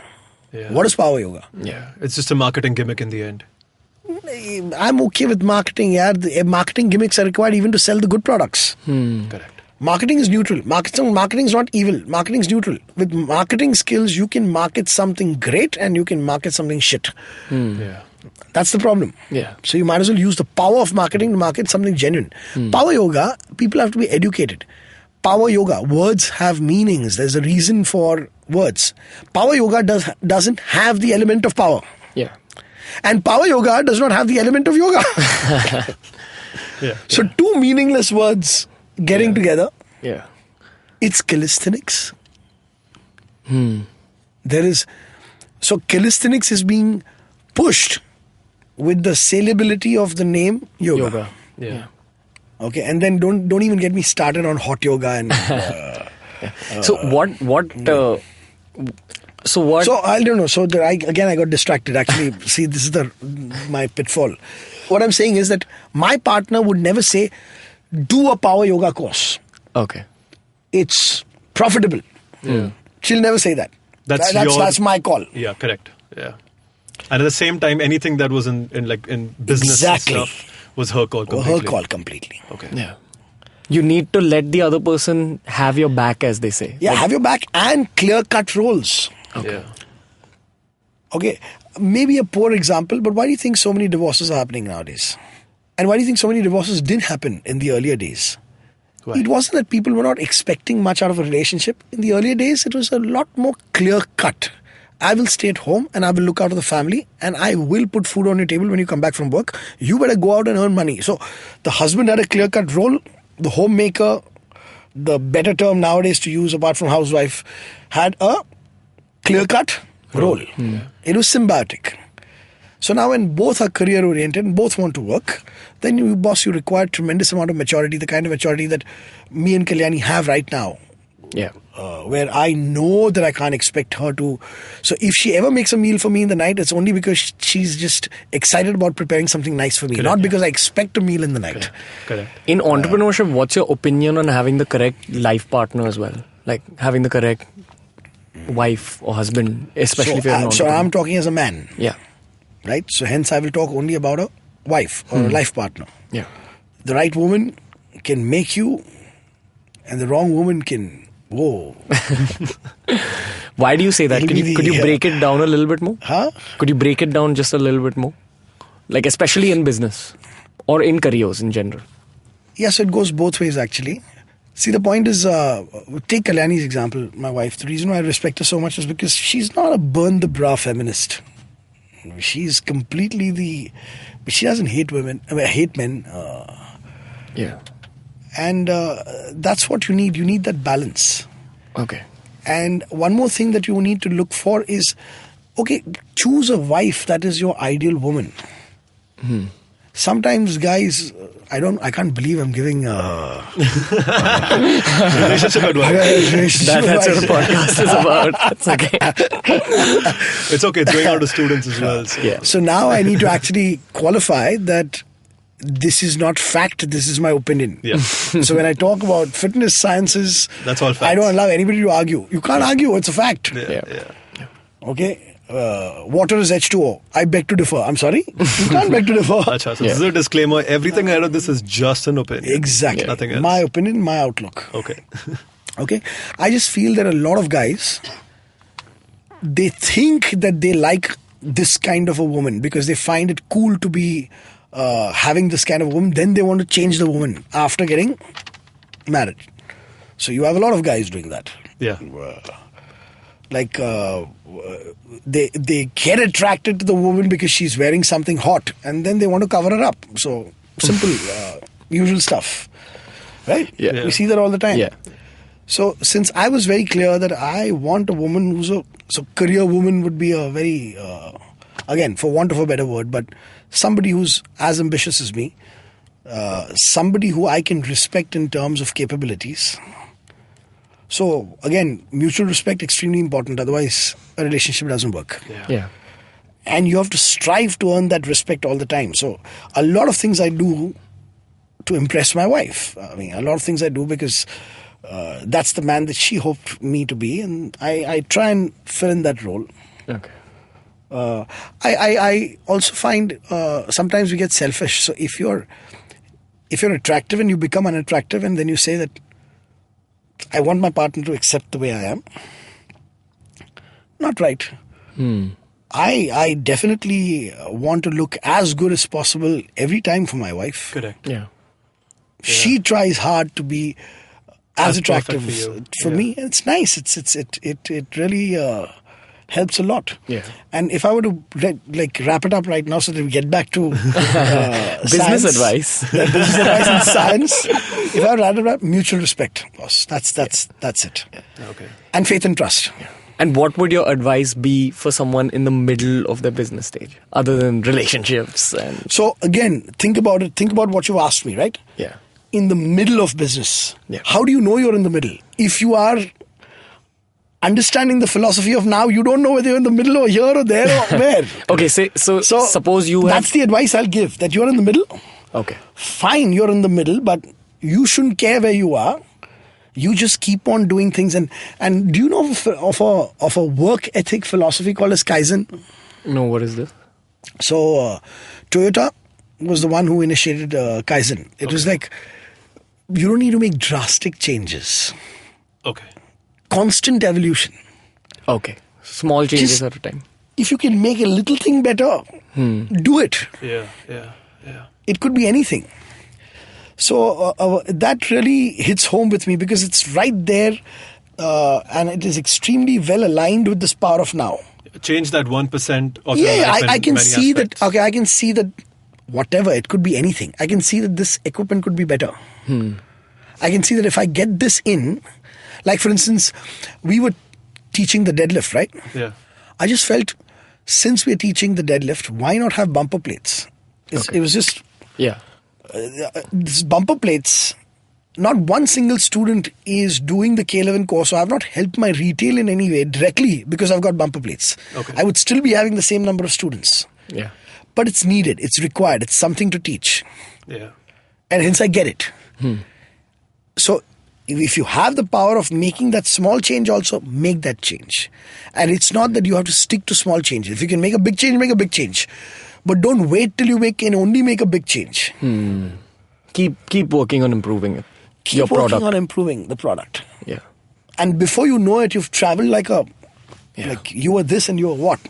Yeah. What is power yoga? Yeah. It's just a marketing gimmick in the end. I'm okay with marketing. Yeah. The marketing gimmicks are required even to sell the good products. Correct. Marketing is neutral. Marketing is not evil. Marketing is neutral. With marketing skills, you can market something great and you can market something shit. Yeah. That's the problem. Yeah. So you might as well use the power of marketing to market something genuine. Power yoga, people have to be educated. Power yoga, words have meanings. There's a reason for words. Power yoga doesn't have the element of power. Yeah. And power yoga does not have the element of yoga. Yeah. So two meaningless words getting together. Yeah. It's calisthenics. So calisthenics is being pushed with the saleability of the name yoga. Yeah. Okay, and then don't even get me started on hot yoga and. So I don't know. So I got distracted. Actually, see, this is my pitfall. What I'm saying is that my partner would never say, "Do a power yoga course." Okay. It's profitable. She'll never say that. That's my call. Yeah, correct. Yeah. And at the same time, anything that was in business Exactly. and stuff was her call completely. Her call completely. Okay. Yeah. You need to let the other person have your back, as they say. Yeah, have your back and clear-cut roles. Yeah. Okay, maybe a poor example, but why do you think so many divorces are happening nowadays? And why do you think so many divorces didn't happen in the earlier days? Why? It wasn't that people were not expecting much out of a relationship. In the earlier days, it was a lot more clear-cut. I will stay at home and I will look out of the family and I will put food on your table when you come back from work. You better go out and earn money. So the husband had a clear-cut role. The homemaker, the better term nowadays to use apart from housewife, had a clear-cut role. It was symbiotic. So now when both are career-oriented and both want to work, then you require tremendous amount of maturity, the kind of maturity that me and Kalyani have right now. Yeah. Where I know that I can't expect her to. So if she ever makes a meal for me in the night, it's only because she's just excited about preparing something nice for me, not because I expect a meal in the night. Correct. In entrepreneurship, what's your opinion on having the correct life partner as well? Like having the correct wife or husband, especially if you're an So entrepreneur. I'm talking as a man, Yeah. right? So hence I will talk only about a wife or a life partner. Yeah. The right woman can make you, and the wrong woman can. Whoa. Why do you say that? It'll be Could you break it down a little bit more? Huh? Could you break it down just a little bit more? Like especially in business or in careers in general. Yes, it goes both ways actually. See, the point is, take Kalyani's example, my wife. The reason why I respect her so much is because she's not a burn the bra feminist. She's completely she doesn't hate women, hate men. Yeah. And that's what you need. You need that balance. Okay. And one more thing that you need to look for is, okay, choose a wife that is your ideal woman. Sometimes guys, I can't believe I'm giving Relationship advice. That's what the podcast is about. That's okay. It's okay. It's going out to students as well. So. Yeah. So now I need to actually qualify that this is not fact, this is my opinion. Yeah. So when I talk about fitness sciences, That's all facts. I don't allow anybody to argue. You can't argue, it's a fact. Yeah. Okay? Water is H2O. I beg to differ. I'm sorry? You can't beg to differ. Achha, so this is a disclaimer. Everything ahead of this is just an opinion. Exactly. Nothing else. My opinion, my outlook. Okay. Okay? I just feel that a lot of guys, they think that they like this kind of a woman because they find it cool to be having this kind of woman. Then they want to change the woman after getting married. So you have a lot of guys doing that. Yeah. Like they get attracted to the woman because she's wearing something hot, and then they want to cover her up. So simple, usual stuff, right? Yeah. We see that all the time. Yeah. So since I was very clear that I want a woman who's career woman would be a very again, for want of a better word, but somebody who's as ambitious as me, somebody who I can respect in terms of capabilities. So again, mutual respect extremely important. Otherwise, a relationship doesn't work. Yeah. And you have to strive to earn that respect all the time. So a lot of things I do to impress my wife. I mean, a lot of things I do because that's the man that she hoped me to be, and I try and fill in that role. Okay. I also find sometimes we get selfish. So if you're attractive and you become unattractive, and then you say that I want my partner to accept the way I am, not right. I definitely want to look as good as possible every time for my wife. Correct. Yeah. She tries hard to be as attractive perfect for me. And it's nice. It really helps a lot. Yeah. And if I were to wrap it up right now so that we get back to Business science, advice. business advice and science. If I were to wrap it up, mutual respect, boss. That's it. Okay. And faith and trust. And what would your advice be for someone in the middle of their business stage, other than relationships? And So again, think about it. Think about what you've asked me, right? yeah. In the middle of business. Yeah. How do you know you're in the middle? If you are understanding the philosophy of now, you don't know whether you're in the middle or here or there or where. Okay. So suppose you have. That's the advice I'll give, that you're in the middle. Okay. Fine, you're in the middle, but you shouldn't care where you are. You just keep on doing things. And do you know of a work ethic philosophy called as Kaizen? No, what is this? So, Toyota was the one who initiated Kaizen. It was like, you don't need to make drastic changes. Okay. Constant evolution. Okay. Small changes Just- at a time. If you can make a little thing better, do it. Yeah. It could be anything. So that really hits home with me because it's right there and it is extremely well aligned with this power of now. Change that 1% of your Yeah, life in I can many see aspects. that. Okay, I can see that whatever, it could be anything. I can see that this equipment could be better. I can see that if I get this in, like for instance, we were teaching the deadlift, right? Yeah. I just felt since we're teaching the deadlift, why not have bumper plates? It was just Yeah. these bumper plates. Not one single student is doing the K11 course, so I've not helped my retail in any way directly because I've got bumper plates. Okay. I would still be having the same number of students. Yeah. But it's needed, it's required, it's something to teach. Yeah. And hence I get it. So if you have the power of making that small change also, make that change. And it's not that you have to stick to small changes. If you can make a big change, make a big change. But don't wait till you can only make a big change. Keep working on improving it. Keep Your working product. on improving the product. Yeah. And before you know it, you've traveled like you are this and you are what.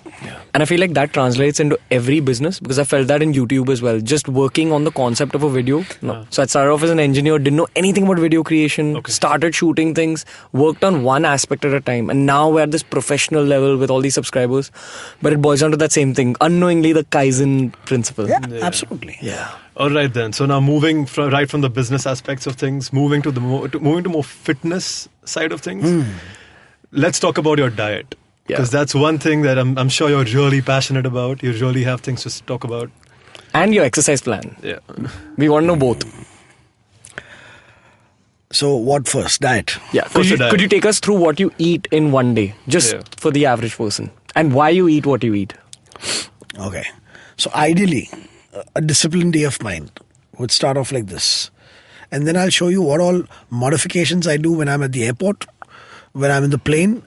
And I feel like that translates into every business because I felt that in YouTube as well. Just working on the concept of a video. No. So I started off as an engineer, didn't know anything about video creation, started shooting things, worked on one aspect at a time. And now we're at this professional level with all these subscribers. But it boils down to that same thing, unknowingly the Kaizen principle. Yeah, absolutely. Yeah. All right then. So now moving from the business aspects of things, moving to more fitness side of things. Let's talk about your diet. Because that's one thing that I'm sure you're really passionate about. You really have things to talk about. And your exercise plan. Yeah. We want to know both. So what first? Diet. Yeah. Could you take us through what you eat in one day? Just for the average person. And why you eat what you eat. Okay. So ideally, a disciplined day of mine would start off like this. And then I'll show you what all modifications I do when I'm at the airport, when I'm in the plane,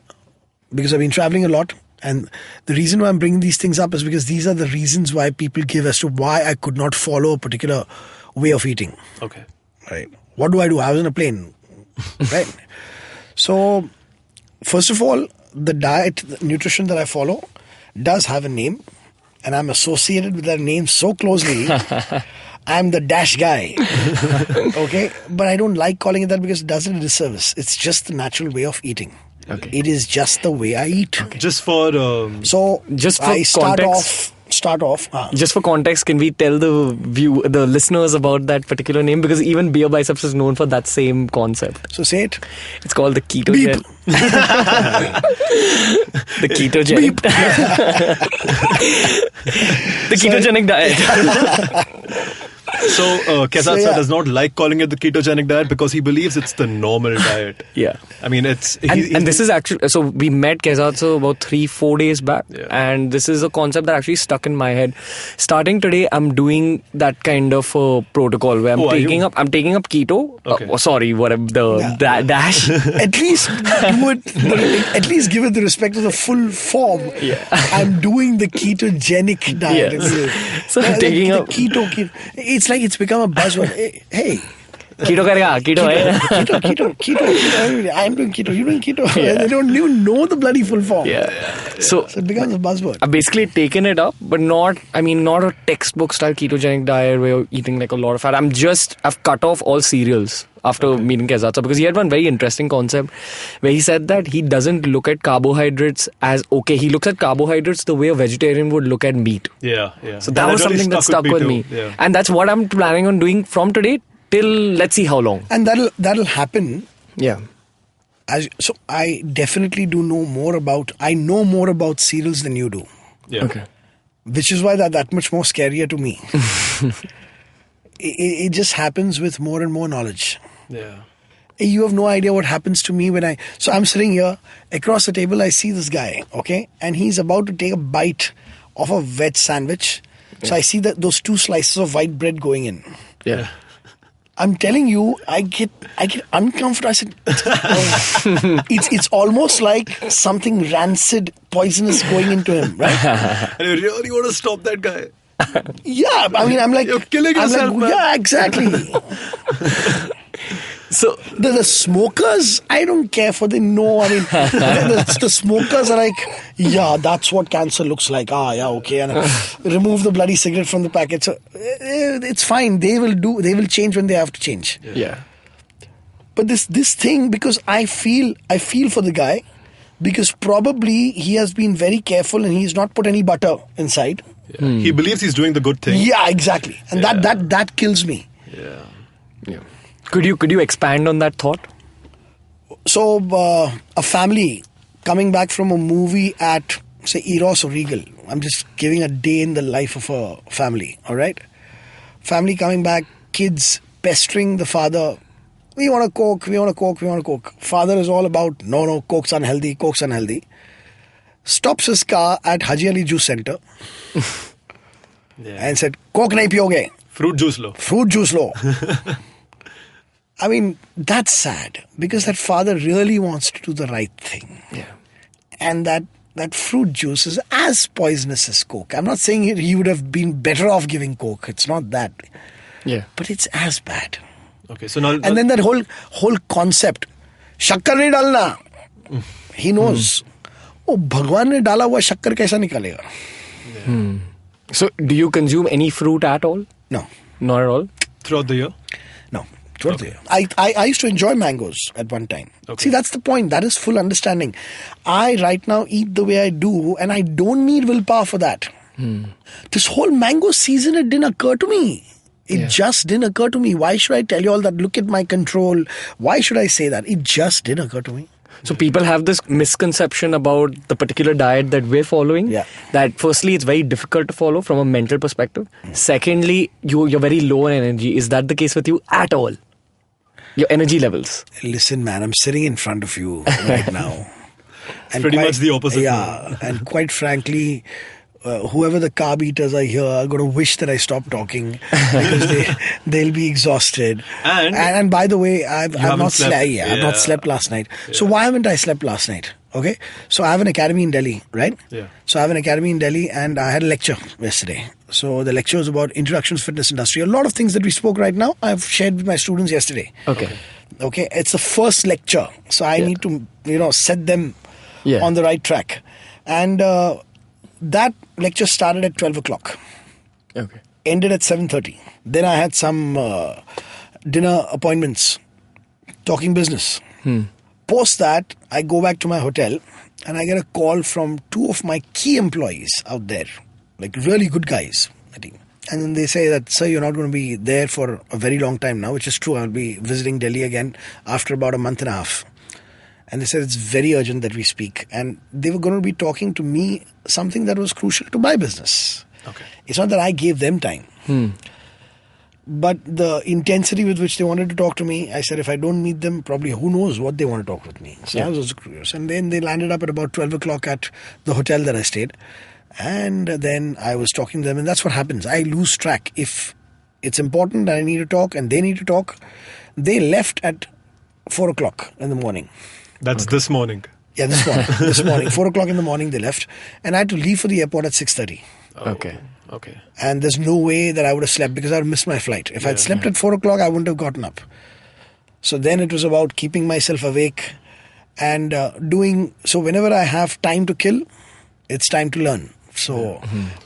because I've been traveling a lot. And the reason why I'm bringing these things up is because these are the reasons why people give as to why I could not follow a particular way of eating. Okay. Right. What do? I was in a plane. Right. So, first of all, the diet, the nutrition that I follow does have a name. And I'm associated with that name so closely. I'm the dash guy. Okay. But I don't like calling it that because it does it a disservice. It's just the natural way of eating. Okay. It is just the way I eat. Okay. Just for I start off. Just for context, can we tell the listeners about that particular name? Because even Beer Biceps is known for that same concept. So say it. It's called the ketogenic. The ketogenic. The ketogenic diet. So Kaizzad sir does not like calling it the ketogenic diet because he believes it's the normal diet. Yeah. I mean, it's... And this is actually... So we met Kaizzad sir about 3-4 days back. Yeah. And this is a concept that actually stuck in my head. Starting today, I'm doing that kind of protocol where I'm taking up keto. Okay. Sorry, whatever, dash. At least do it. At least give it the respect of the full form. Yeah. I'm doing the ketogenic diet. Yes. So I'm taking the up... keto. It's like it's become a buzzword. Hey. Keto karega, keto hai. Keto. I'm doing keto. You're doing keto. Yeah. They don't even know the bloody full form. Yeah. So it becomes a buzzword. I've basically taken it up, but not a textbook style ketogenic diet where you're eating like a lot of fat. I've cut off all cereals after meeting Kaizzad sir because he had one very interesting concept where he said that he doesn't look at carbohydrates as okay. He looks at carbohydrates the way a vegetarian would look at meat. Yeah. So that was something that stuck with me. Yeah. And that's what I'm planning on doing from today till let's see how long. And that'll happen. Yeah. So I definitely know more about cereals than you do. Yeah. Okay. Which is why that much more scarier to me. It just happens with more and more knowledge. Yeah. You have no idea what happens to me when so I'm sitting here, across the table I see this guy, okay? And he's about to take a bite of a veg sandwich. So I see those 2 slices of white bread going in. Yeah. I'm telling you, I get uncomfortable. I said, it's almost like something rancid, poisonous going into him, right? And you really want to stop that guy. Yeah, I mean, I'm like, you're killing yourself, man. Yeah, exactly. So the smokers, I don't care for. They know. I mean, the smokers are like, yeah, that's what cancer looks like. Yeah, okay, and remove the bloody cigarette from the packet. So it's fine. They will change when they have to change. Yeah. But this thing, because I feel for the guy, because probably he has been very careful and he's not put any butter inside. Yeah. He believes he's doing the good thing. Yeah, exactly, and that kills me. Yeah. Could you expand on that thought? So, a family coming back from a movie at, say, Eros or Regal. I'm just giving a day in the life of a family, all right? Family coming back, kids pestering the father. We want a Coke, we want a Coke, we want a Coke. Father is all about, no, Coke's unhealthy, Coke's unhealthy. Stops his car at Haji Ali Juice Center and said, Coke nahi piyoge. Fruit juice lo. Fruit juice lo. I mean, that's sad because that father really wants to do the right thing. Yeah. And that fruit juice is as poisonous as Coke. I'm not saying he would have been better off giving Coke. It's not that. Yeah. But it's as bad. Okay, so now... And then that whole concept, shakkar nahi dalna. He knows. Oh, Bhagwan ne dala hua shakkar kaisa nikalega? So, do you consume any fruit at all? No. Not at all? Throughout the year? No. Okay. I used to enjoy mangoes at one time. Okay. See, that's the point. That is full understanding. I right now eat the way I do and I don't need willpower for that. This whole mango season, it didn't occur to me. It just didn't occur to me. Why should I tell you all that? Look at my control. Why should I say that? It just didn't occur to me. So people have this misconception about the particular diet that we're following. Yeah. That firstly, it's very difficult to follow from a mental perspective. Secondly, you're very low on energy. Is that the case with you at all? Your energy levels? Listen, man, I'm sitting in front of you right now. And pretty much the opposite. Yeah, and quite frankly, whoever the carb eaters are here are going to wish that I stop talking because they'll be exhausted. And by the way, I've not slept. I've not slept last night. Yeah. So why haven't I slept last night? Okay, so I have an academy in Delhi, right? Yeah. So I have an academy in Delhi, and I had a lecture yesterday. So the lecture was about introduction to fitness industry. A lot of things that we spoke right now, I've shared with my students yesterday. Okay, it's the first lecture, so I need to set them on the right track, and that lecture started at 12 o'clock. Okay. Ended at 7:30. Then I had some dinner appointments, talking business. Post that, I go back to my hotel and I get a call from two of my key employees out there, like really good guys, I think. And then they say that, sir, you're not going to be there for a very long time now, which is true. I'll be visiting Delhi again after about a month and a half. And they said it's very urgent that we speak. And they were going to be talking to me something that was crucial to my business. Okay. It's not that I gave them time. But the intensity with which they wanted to talk to me, I said if I don't meet them, probably who knows what they want to talk with me. So I was also curious. And then they landed up at about 12 o'clock at the hotel that I stayed. And then I was talking to them. And that's what happens. I lose track. If it's important and I need to talk and they need to talk, they left at 4 o'clock in the morning. That's this morning. Yeah, this morning. 4 o'clock in the morning they left. And I had to leave for the airport at 6:30. Okay. And there's no way that I would have slept because I would have missed my flight. If I'd slept at 4 o'clock, I wouldn't have gotten up. So then it was about keeping myself awake and doing... So whenever I have time to kill, it's time to learn. So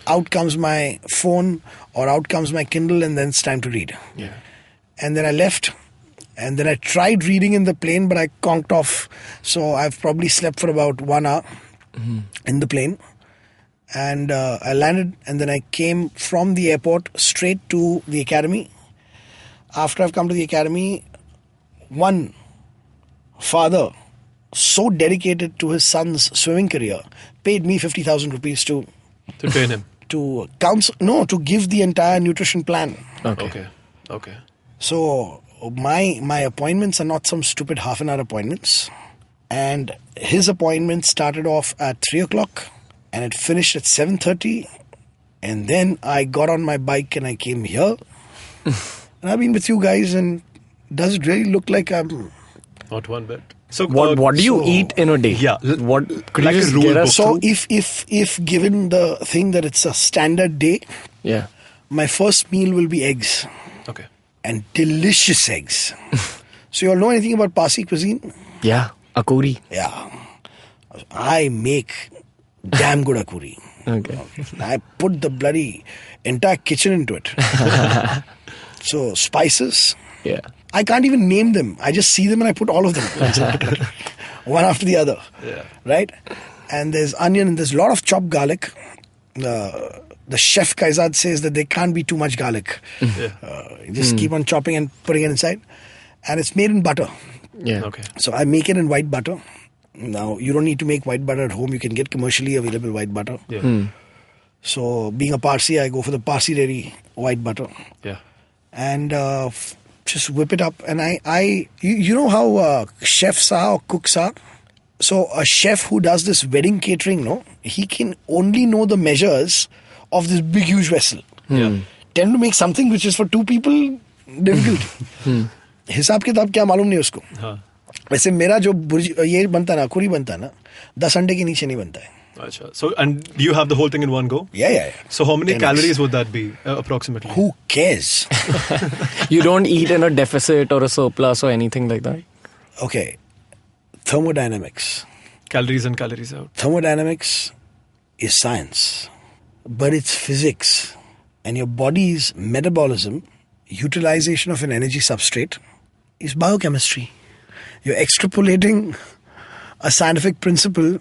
out comes my phone or out comes my Kindle and then it's time to read. Yeah. And then I left. And then I tried reading in the plane, but I conked off. So I've probably slept for about 1 hour in the plane. And I landed and then I came from the airport straight to the academy. After I've come to the academy, one father, so dedicated to his son's swimming career, paid me 50,000 rupees to train him. To counsel, to give the entire nutrition plan. Okay. So my appointments are not some stupid half an hour appointments. And his appointment started off at 3 o'clock. And it finished at 7:30. And then I got on my bike and I came here. And I've been with you guys, and does it really look like I'm... Not one bit. So What do you so- eat in a day? Yeah. What could Like you a just rule get book. us So through? if given the thing that it's a standard day, Yeah. my first meal will be eggs. Okay. And delicious eggs. So you all know anything about Parsi cuisine? Yeah. Akuri. Yeah. I make damn good akuri. Okay. I put the bloody entire kitchen into it. So spices, Yeah. I can't even name them. I just see them and I put all of them. One after the other. Yeah. Right? And there's onion and there's a lot of chopped garlic. The chef Kaizzad says that there can't be too much garlic. Yeah. You just keep on chopping and putting it inside. And it's made in butter. Yeah. Okay. So I make it in white butter. Now, you don't need to make white butter at home. You can get commercially available white butter. Yeah. So being a Parsi, I go for the Parsi dairy white butter. Yeah. And just whip it up. And you know how chefs are or cooks are? So a chef who does this wedding catering, no, he can only know the measures of this big huge vessel. Yeah. Tend to make something which is for two people difficult. हिसाब किताब क्या मालूम नहीं उसको. हाँ. वैसे मेरा जो ये बनता है ना, कुरी बनता है ना, 10 अंडे के नीचे नहीं बनता है. Achha. So, and you have the whole thing in one go? Yeah. So how many 10x. calories would that be, approximately? Who cares? You don't eat in a deficit or a surplus or anything like that? Okay. Thermodynamics. Calories in, calories out. Thermodynamics is science, but it's physics. And your body's metabolism, utilization of an energy substrate, is biochemistry. You're extrapolating a scientific principle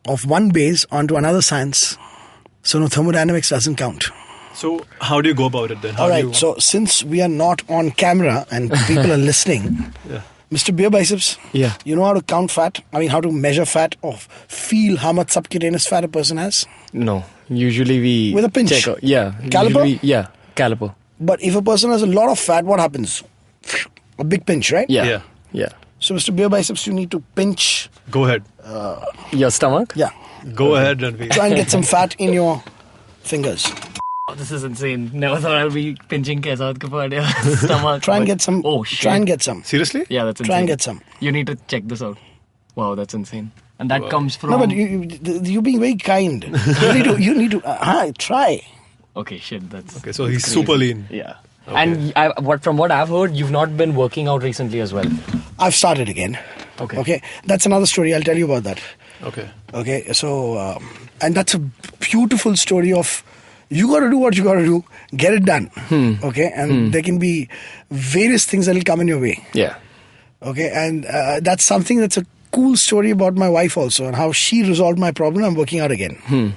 of one base onto another science. So no, thermodynamics doesn't count. So how do you go about it then? How All do right, you... so since we are not on camera and people are listening, Yeah. Mr. Beer Biceps, Yeah. you know how to count fat? I mean, how to measure fat or feel how much subcutaneous fat a person has? No. Usually we... With a pinch? check out. Yeah. Caliper? Yeah. Caliper. But if a person has a lot of fat, what happens? A big pinch, right? Yeah. Yeah. So, Mr. Beer Biceps, you need to pinch. Go ahead. Your stomach? Yeah. Go ahead, Ranveer. Try and get some fat in your fingers. Oh, this is insane. Never thought I'd be pinching Kaizzad Capadia stomach. Try and get some. Oh, shit. Try and get some. Seriously? Yeah, that's insane. Try and get some. You need to check this out. Wow, that's insane. And that comes from... No, but you're being very kind. You need to try. Okay, shit, that's... Okay, so he's crazy. super lean. Yeah. And from what I've heard, you've not been working out recently as well. I've started again. Okay. Okay. That's another story. I'll tell you about that. Okay. Okay. So, and that's a beautiful story of you got to do what you got to do, get it done. Okay. And there can be various things that will come in your way. Yeah. Okay. And that's something that's a cool story about my wife also and how she resolved my problem. I'm working out again.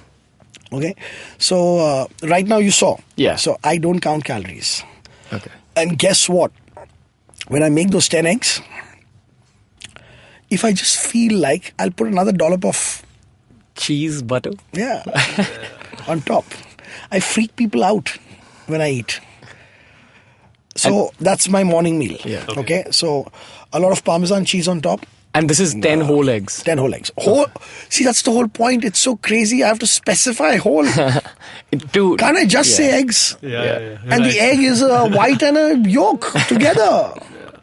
Okay. So, right now you saw. Yeah. So, I don't count calories. Okay. And guess what? When I make those 10 eggs, if I just feel like, I'll put another dollop of, Cheese, butter? yeah, on top. I freak people out when I eat. So that's my morning meal. Yeah. Okay. So a lot of Parmesan cheese on top. And this is 10 whole eggs. 10 whole eggs. See, that's the whole point. It's so crazy. I have to specify whole. Dude. Can't I just say eggs? Yeah. And the egg is a white and a yolk together.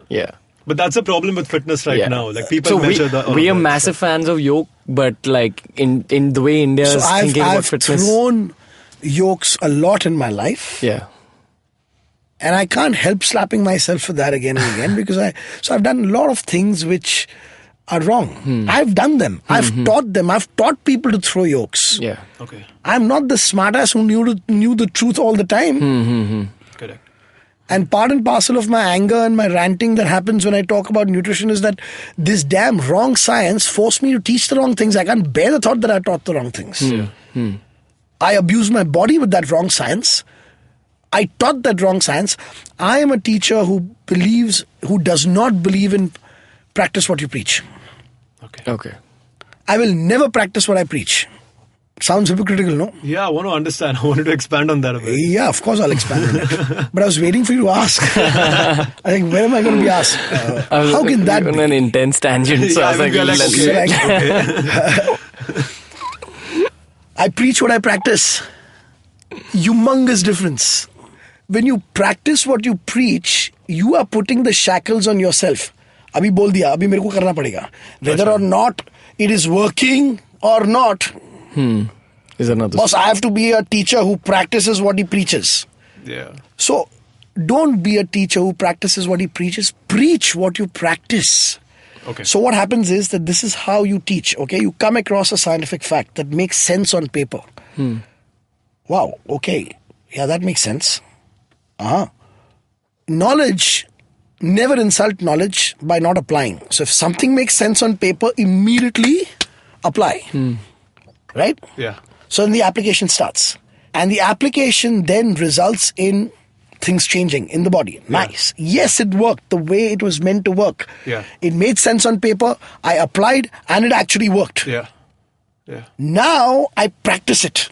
Yeah. But that's the problem with fitness right Yeah. now. Like people So measure the... we are massive fans of yolk, but like in the way India So is thinking about I've fitness. thrown yolks a lot in my life. Yeah. And I can't help slapping myself for that again and again because I've done a lot of things which are wrong. I've done them. I've taught them. I've taught people to throw yolks. Yeah. Okay. I'm not the smartass who knew the truth all the time. Correct. And part and parcel of my anger and my ranting that happens when I talk about nutrition is that this damn wrong science forced me to teach the wrong things. I can't bear the thought that I taught the wrong things. I abuse my body with that wrong science. I taught that wrong science. I am a teacher who does not believe in practice what you preach. Okay. I will never practice what I preach. Sounds hypocritical, no? Yeah, I want to understand. I wanted to expand on that a bit. Yeah, of course I'll expand on it. But I was waiting for you to ask. I think, where am I going to be asked? How can that on be? an intense tangent. So I was like, we are like, let's- I preach what I practice. Humongous difference. when you practice what you preach, you are putting the shackles on yourself. Abhi bol diya, abhi mere ko karna padega. Whether or not it is working or not. Is another. Boss, I have to be a teacher who practices what he preaches. Yeah. So, don't be a teacher who practices what he preaches. Preach what you practice. Okay. So what happens is that this is how you teach, okay? You come across a scientific fact that makes sense on paper. Wow, okay. Yeah, that makes sense. Knowledge, never insult knowledge by not applying. So if something makes sense on paper, immediately apply. Right? Yeah. So then the application starts. And the application then results in things changing in the body. Nice. Yes, it worked the way it was meant to work. Yeah. It made sense on paper. I applied and it actually worked. Yeah. Yeah. Now I practice it.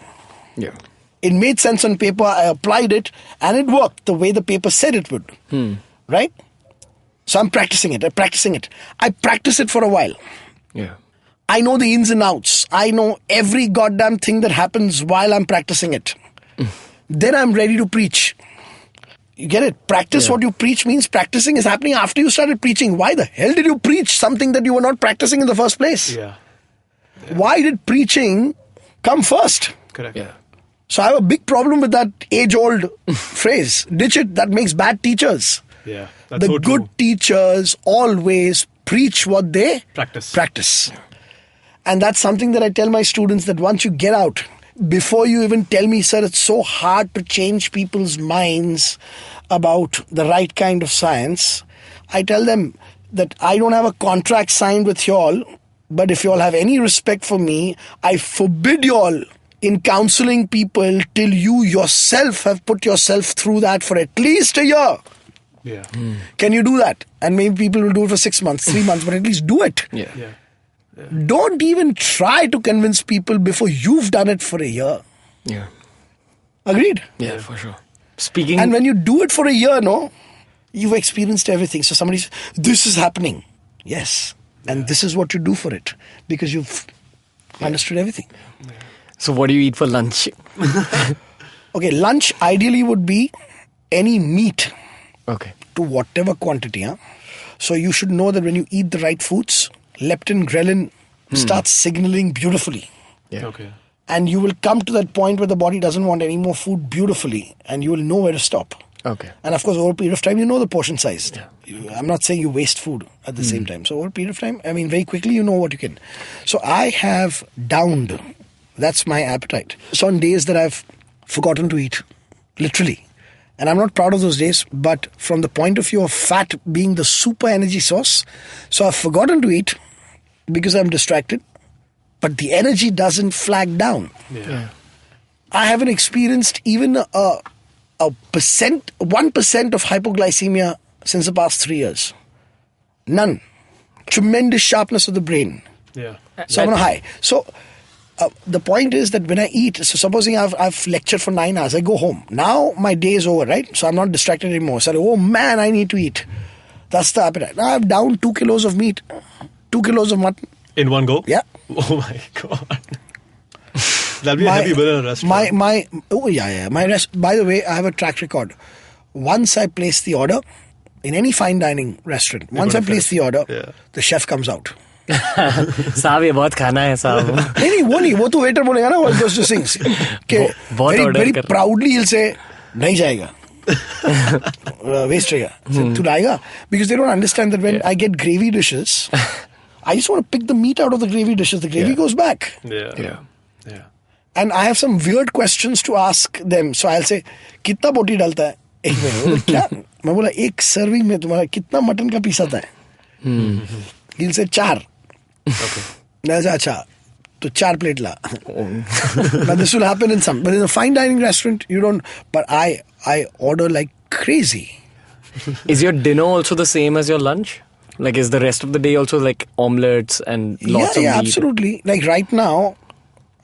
Yeah. It made sense on paper. I applied it and it worked the way the paper said it would. Right? So I'm practicing it. I practice it for a while. Yeah. I know the ins and outs. I know every goddamn thing that happens while I'm practicing it. Then I'm ready to preach. You get it? Practice what you preach means practicing is happening after you started preaching. Why the hell did you preach something that you were not practicing in the first place? Yeah. Why did preaching come first? Correct. Yeah. So I have a big problem with that age-old phrase. Ditch it. That makes bad teachers. Yeah. That's The so good true. teachers always preach what they Practice. And that's something that I tell my students, that once you get out, before you even tell me, sir, it's so hard to change people's minds about the right kind of science, I tell them that I don't have a contract signed with y'all, but if y'all have any respect for me, I forbid y'all in counseling people till you yourself have put yourself through that for at least a year. Yeah. Can you do that? And maybe people will do it for 6 months, 3 months, but at least do it. Yeah. Don't even try to convince people before you've done it for a year. Yeah. Agreed? Yeah, for sure. Speaking. And when you do it for a year, you've experienced everything. So somebody's, this is happening. Yes. And this is what you do for it. Because you've understood everything. So what do you eat for lunch? Okay, lunch ideally would be any meat Okay. to whatever quantity. So you should know that when you eat the right foods, leptin, ghrelin starts signaling beautifully. Yeah. Okay. And you will come to that point where the body doesn't want any more food beautifully, and you will know where to stop. Okay. And of course, over a period of time, you know the portion size. Yeah. I'm not saying you waste food at the same time. So over a period of time, very quickly, you know what you can. So I have downed. That's my appetite. So on days that I've forgotten to eat, literally. And I'm not proud of those days, but from the point of view of fat being the super energy source, so I've forgotten to eat because I'm distracted, but the energy doesn't flag down. Yeah. I haven't experienced even a 1% of hypoglycemia since the past 3 years. None. Tremendous sharpness of the brain. Yeah. So I'm on a high. So the point is that when I eat, so supposing I've lectured for 9 hours, I go home. Now my day is over, right? So I'm not distracted anymore. So oh man, I need to eat. That's the appetite. Now I've down 2 kilos of meat, 2 kilos of mutton. In one go? Yeah. Oh my God. That'll be a heavy bill in a restaurant. My by the way, I have a track record. Once I place the order in any fine dining restaurant, once I place the order, the chef comes out. साहब ये बहुत खाना है साहब. नहीं वो तो waiter बोलेगा ना, what goes to sings कि very proudly he'll say नहीं जाएगा. Waste रहेगा. तू लाएगा? Because they don't understand that when I get gravy dishes, I just want to pick the meat out of the gravy dishes. The gravy goes back. Yeah. And I have some weird questions to ask them. So I'll say, कितना बोटी डालता है? एक में क्या? मैं बोला एक सर्विंग में तुम्हारा कितना मटन का पीस आता है? He'll say 4. Okay. मैं ऐसा अच्छा तो 4 प्लेट ला. Now this will happen in some, but in a fine dining restaurant you don't. But I order like crazy. Is your dinner also the same as your lunch? Like is the rest of the day also like omelets and lots of meat? Yeah, absolutely. Like right now,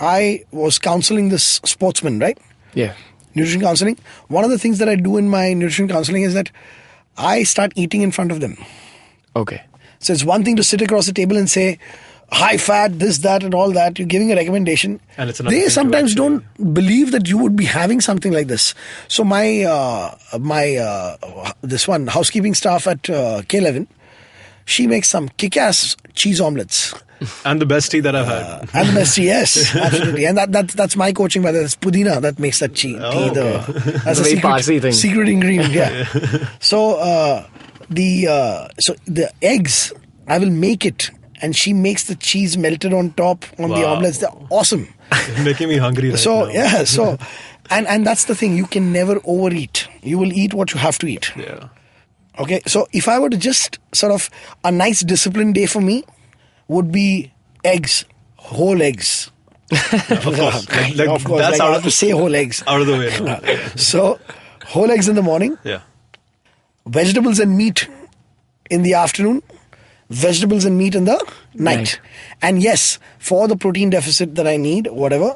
I was counseling this sportsman, right? Yeah. Nutrition counseling. One of the things that I do in my nutrition counseling is that I start eating in front of them. Okay. So it's one thing to sit across the table and say, high fat, this, that, and all that. You're giving a recommendation. And it's another they thing to sometimes actually- don't believe that you would be having something like this. So this one housekeeping staff at K11, she makes some kick-ass cheese omelets. And the best tea that I've had. And the best tea, yes, absolutely. And that's my coaching, by the way. It's pudina that makes that tea. Oh, That's a Very secret, Parsi thing. secret ingredient, yeah. So the eggs, I will make it, and she makes the cheese melted on top on the Wow. omelets. They're awesome. You're making me hungry right So now. yeah, so and that's the thing. You can never overeat. You will eat what you have to eat. Yeah. Okay, so if I were to just sort of a nice disciplined day for me would be eggs, whole eggs. Of course. Like, Of course, that's like I out have to say whole eggs. out of the way now. So whole eggs in the morning, Yeah. vegetables and meat in the afternoon, vegetables and meat in the night. And yes, for the protein deficit that I need, whatever,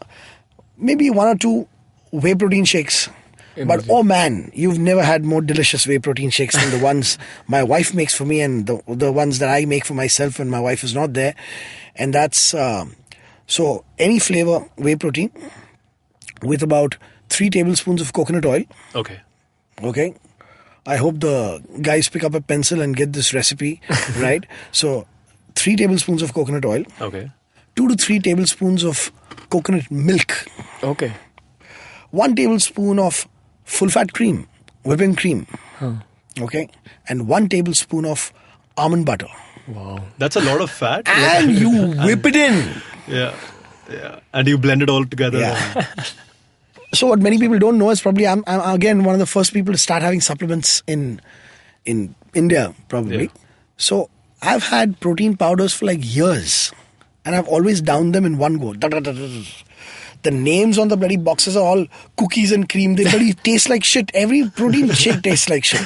maybe 1 or 2 whey protein shakes. But oh man, you've never had more delicious whey protein shakes than the ones my wife makes for me, and the ones that I make for myself when my wife is not there. And that's so any flavor whey protein with about 3 tablespoons of coconut oil. Okay. Okay. I hope the guys pick up a pencil and get this recipe right. So 3 tablespoons of coconut oil, Okay. 2 to 3 tablespoons of coconut milk, Okay. 1 tablespoon of full fat cream, whipping cream. Okay. And 1 tablespoon of almond butter. That's a lot of fat. And you whip it in. Yeah. Yeah. And you blend it all together. Yeah. So what many people don't know is probably I'm again one of the first people to start having supplements in India, probably. Yeah. So I've had protein powders for like years, and I've always downed them in one go. The names on the bloody boxes are all cookies and cream. They bloody taste like shit. Every protein shake tastes like shit.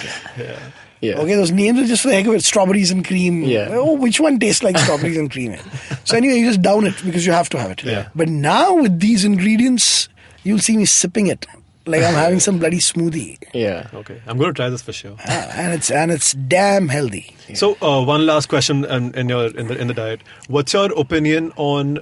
Yeah. Okay, those names are just for the heck of it. Strawberries and cream. Yeah. Oh, which one tastes like strawberries and cream? So anyway, you just down it because you have to have it. Yeah. But now with these ingredients, you'll see me sipping it like I'm having some bloody smoothie. Yeah. Okay. I'm going to try this for sure. And it's damn healthy. So one last question in the diet. What's your opinion on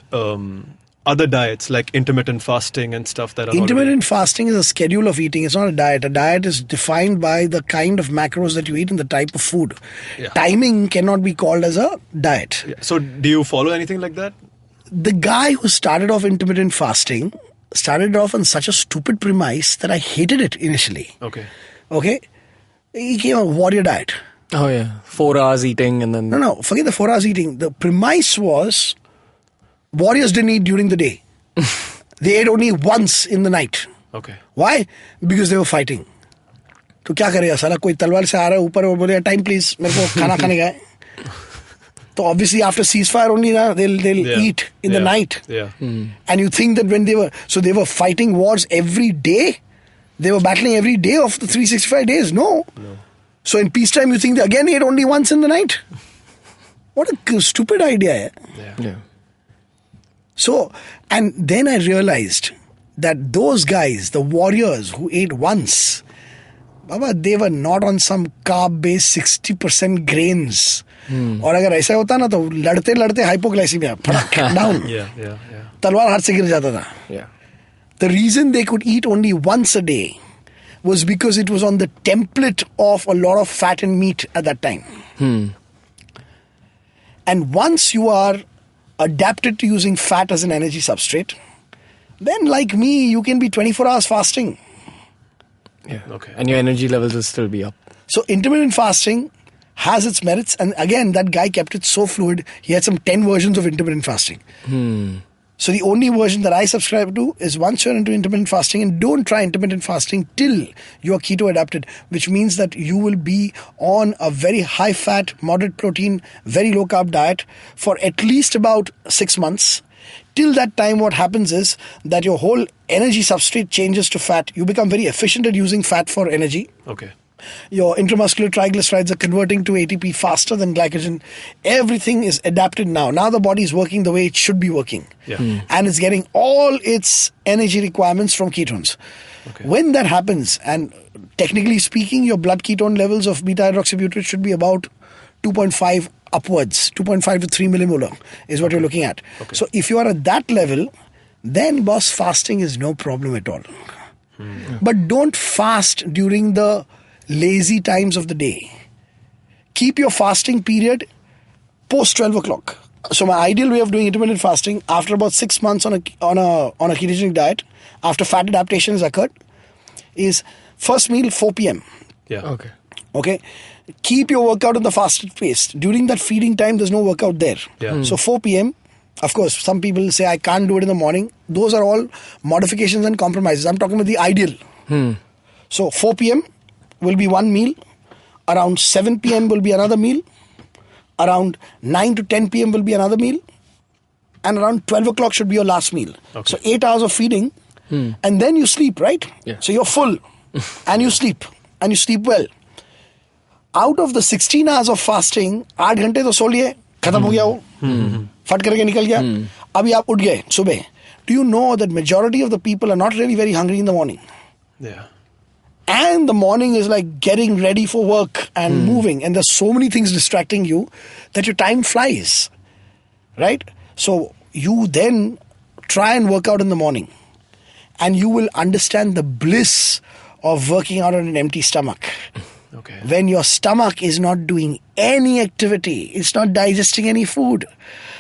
other diets like intermittent fasting and stuff that are Intermittent fasting is a schedule of eating. It's not a diet. A diet is defined by the kind of macros that you eat and the type of food. Yeah. Timing cannot be called as a diet. Yeah. So do you follow anything like that? The guy who started off intermittent fasting started off on such a stupid premise that I hated it initially. Okay. Okay? He came a warrior diet. Oh yeah. 4 hours eating and then No, forget the 4 hours eating. The premise was warriors didn't eat during the day. They ate only once in the night. Okay. Why? Because they were fighting. तो क्या करेगा साला कोई तलवार से आ रहा है ऊपर और बोलेगा टाइम प्लीज मेरे को खाना खाने का है तो obviously after ceasefire only na, they'll eat in the night. Yeah. And you think that when they were fighting wars every day, they were battling every day of the 365 days. No. So in peacetime you think they again ate only once in the night. What a stupid idea. yeah. So, and then I realized that those guys, the warriors who ate once, Baba, they were not on some carb-based 60% grains. और अगर ऐसा होता ना तो लड़ते लड़ते hypoglycaemia फटाक down Yeah. तलवार हाथ से गिर जाता था. Yeah. The reason they could eat only once a day was because it was on the template of a lot of fat and meat at that time. And once you are adapted to using fat as an energy substrate, then like me, you can be 24 hours fasting. Yeah. Okay. And your energy levels will still be up. So intermittent fasting has its merits. And again, that guy kept it so fluid. He had some 10 versions of intermittent fasting. So the only version that I subscribe to is once you're into intermittent fasting, and don't try intermittent fasting till you're keto adapted, which means that you will be on a very high fat, moderate protein, very low carb diet for at least about 6 months. Till that time, what happens is that your whole energy substrate changes to fat. You become very efficient at using fat for energy. Okay. Your intramuscular triglycerides are converting to ATP faster than glycogen. Everything is adapted now. Now the body is working the way it should be working. Yeah. And it's getting all its energy requirements from ketones. Okay. When that happens, and technically speaking, your blood ketone levels of beta-hydroxybutyrate should be about 2.5 upwards, 2.5 to 3 millimolar is what you're looking at. Okay. So if you are at that level, then boss, fasting is no problem at all. But don't fast during the lazy times of the day. Keep your fasting period post 12 o'clock. So my ideal way of doing intermittent fasting, after about 6 months on a ketogenic diet, after fat adaptation has occurred, is first meal 4 p.m. Yeah. Okay. Keep your workout at the fasted pace. During that feeding time, there's no workout there. Yeah. So 4 p.m., of course, some people say, I can't do it in the morning. Those are all modifications and compromises. I'm talking about the ideal. So 4 p.m. will be one meal. Around 7 p.m. will be another meal. Around 9 to 10 p.m. will be another meal. And around 12 o'clock should be your last meal. Okay. So 8 hours of feeding. And then you sleep, right? Yeah. So you're full. And you sleep. And you sleep well. Out of the 16 hours of fasting, 8 घंटे तो सो लिए, खत्म हो गया वो, फट करके निकल गया, अभी आप उठ गए सुबह. Do you know that majority of the people are not really very hungry in the morning? Yeah. And the morning is like getting ready for work and moving, and there's so many things distracting you that your time flies, right? So you then try and work out in the morning, and you will understand the bliss of working out on an empty stomach. Okay. When your stomach is not doing any activity, it's not digesting any food.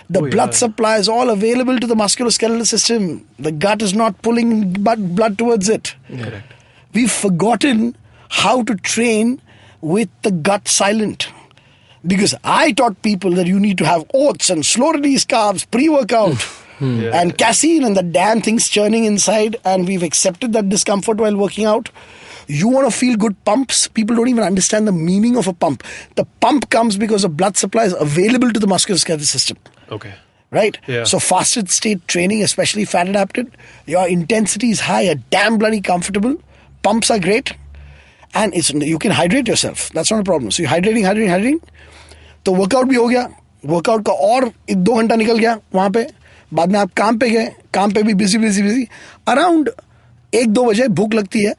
The blood supply is all available to the musculoskeletal system. The gut is not pulling blood towards it. Correct. We've forgotten how to train with the gut silent. Because I taught people that you need to have oats and slow release carbs, pre-workout, and casein, and the damn thing's churning inside, and we've accepted that discomfort while working out. You want to feel good pumps? People don't even understand the meaning of a pump. The pump comes because the blood supply is available to the musculoskeletal system. Okay. Right? Yeah. So fasted state training, especially fat adapted, your intensity is high, you're damn bloody comfortable. Pumps are great. And you can hydrate yourself. That's not a problem. So you're hydrating. तो workout भी हो गया, workout का और 2 घंटा निकल गया वहाँ पे. बाद में आप काम पे गए, काम पे भी बिजी. अराउंड 1-2 बजे भूख लगती है.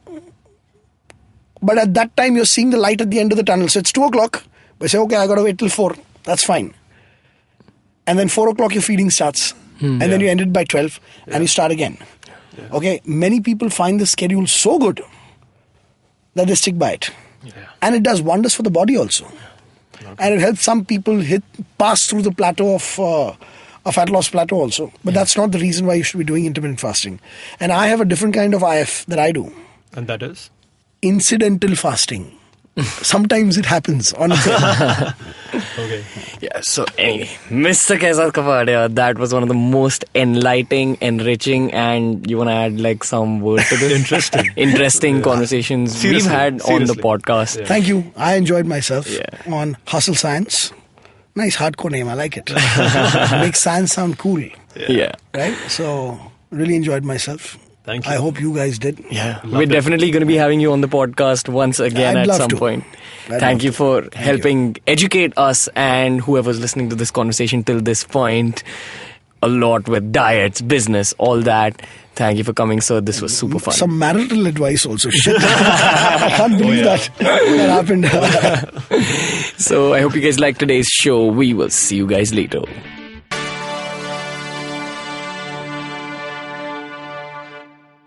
But at that time, you're seeing the light at the end of the tunnel. So it's 2 o'clock. We say, okay, I got to wait till 4. That's fine. And then 4 o'clock, your feeding starts. And then you end it by 12. And you start again. Yeah. Okay, many people find the schedule so good that they stick by it. Yeah. And it does wonders for the body also. Okay. And it helps some people pass through the plateau of a fat loss plateau also. But that's not the reason why you should be doing intermittent fasting. And I have a different kind of IF that I do. And that is? Incidental fasting. Sometimes it happens on its own. Okay. Yeah, so anyway, Mr. Kaizzad Capadia, that was one of the most enlightening, enriching, and you want to add like some word to this? Interesting conversations we've had on the podcast. Yeah. Thank you. I enjoyed myself on Hustle Science. Nice hardcore name. I like it. Makes science sound cool. Yeah. Right? So, really enjoyed myself. Thank you. I hope you guys did. Yeah. We're definitely going to be having you on the podcast once again at some point. Thank you for helping educate us and whoever's listening to this conversation till this point a lot with diets, business, all that. Thank you for coming, sir. This was super fun. Some marital advice also. Shit. I can't believe that happened. So I hope you guys liked today's show. We will see you guys later.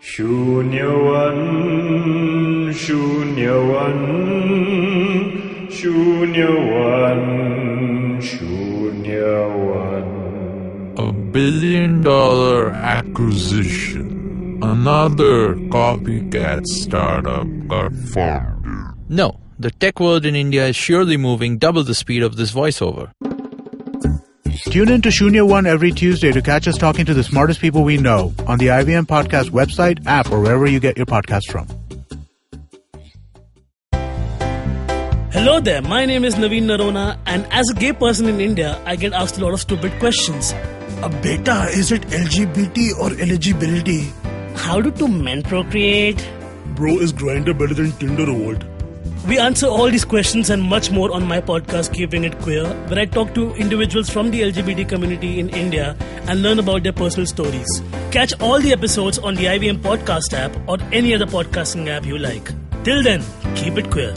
Shunyavan. $1 billion acquisition. Another copycat startup got formed. No, the tech world in India is surely moving double the speed of this voiceover. Tune in to Shunya One every Tuesday to catch us talking to the smartest people we know on the IVM Podcast website, app, or wherever you get your podcasts from. Hello there, my name is Naveen Narona, and as a gay person in India, I get asked a lot of stupid questions. Beta, is it LGBT or eligibility? How do 2 men procreate? Bro, is Grindr better than Tinder or what? We answer all these questions and much more on my podcast, Keeping It Queer, where I talk to individuals from the LGBT community in India and learn about their personal stories. Catch all the episodes on the IVM Podcast app or any other podcasting app you like. Till then, keep it queer.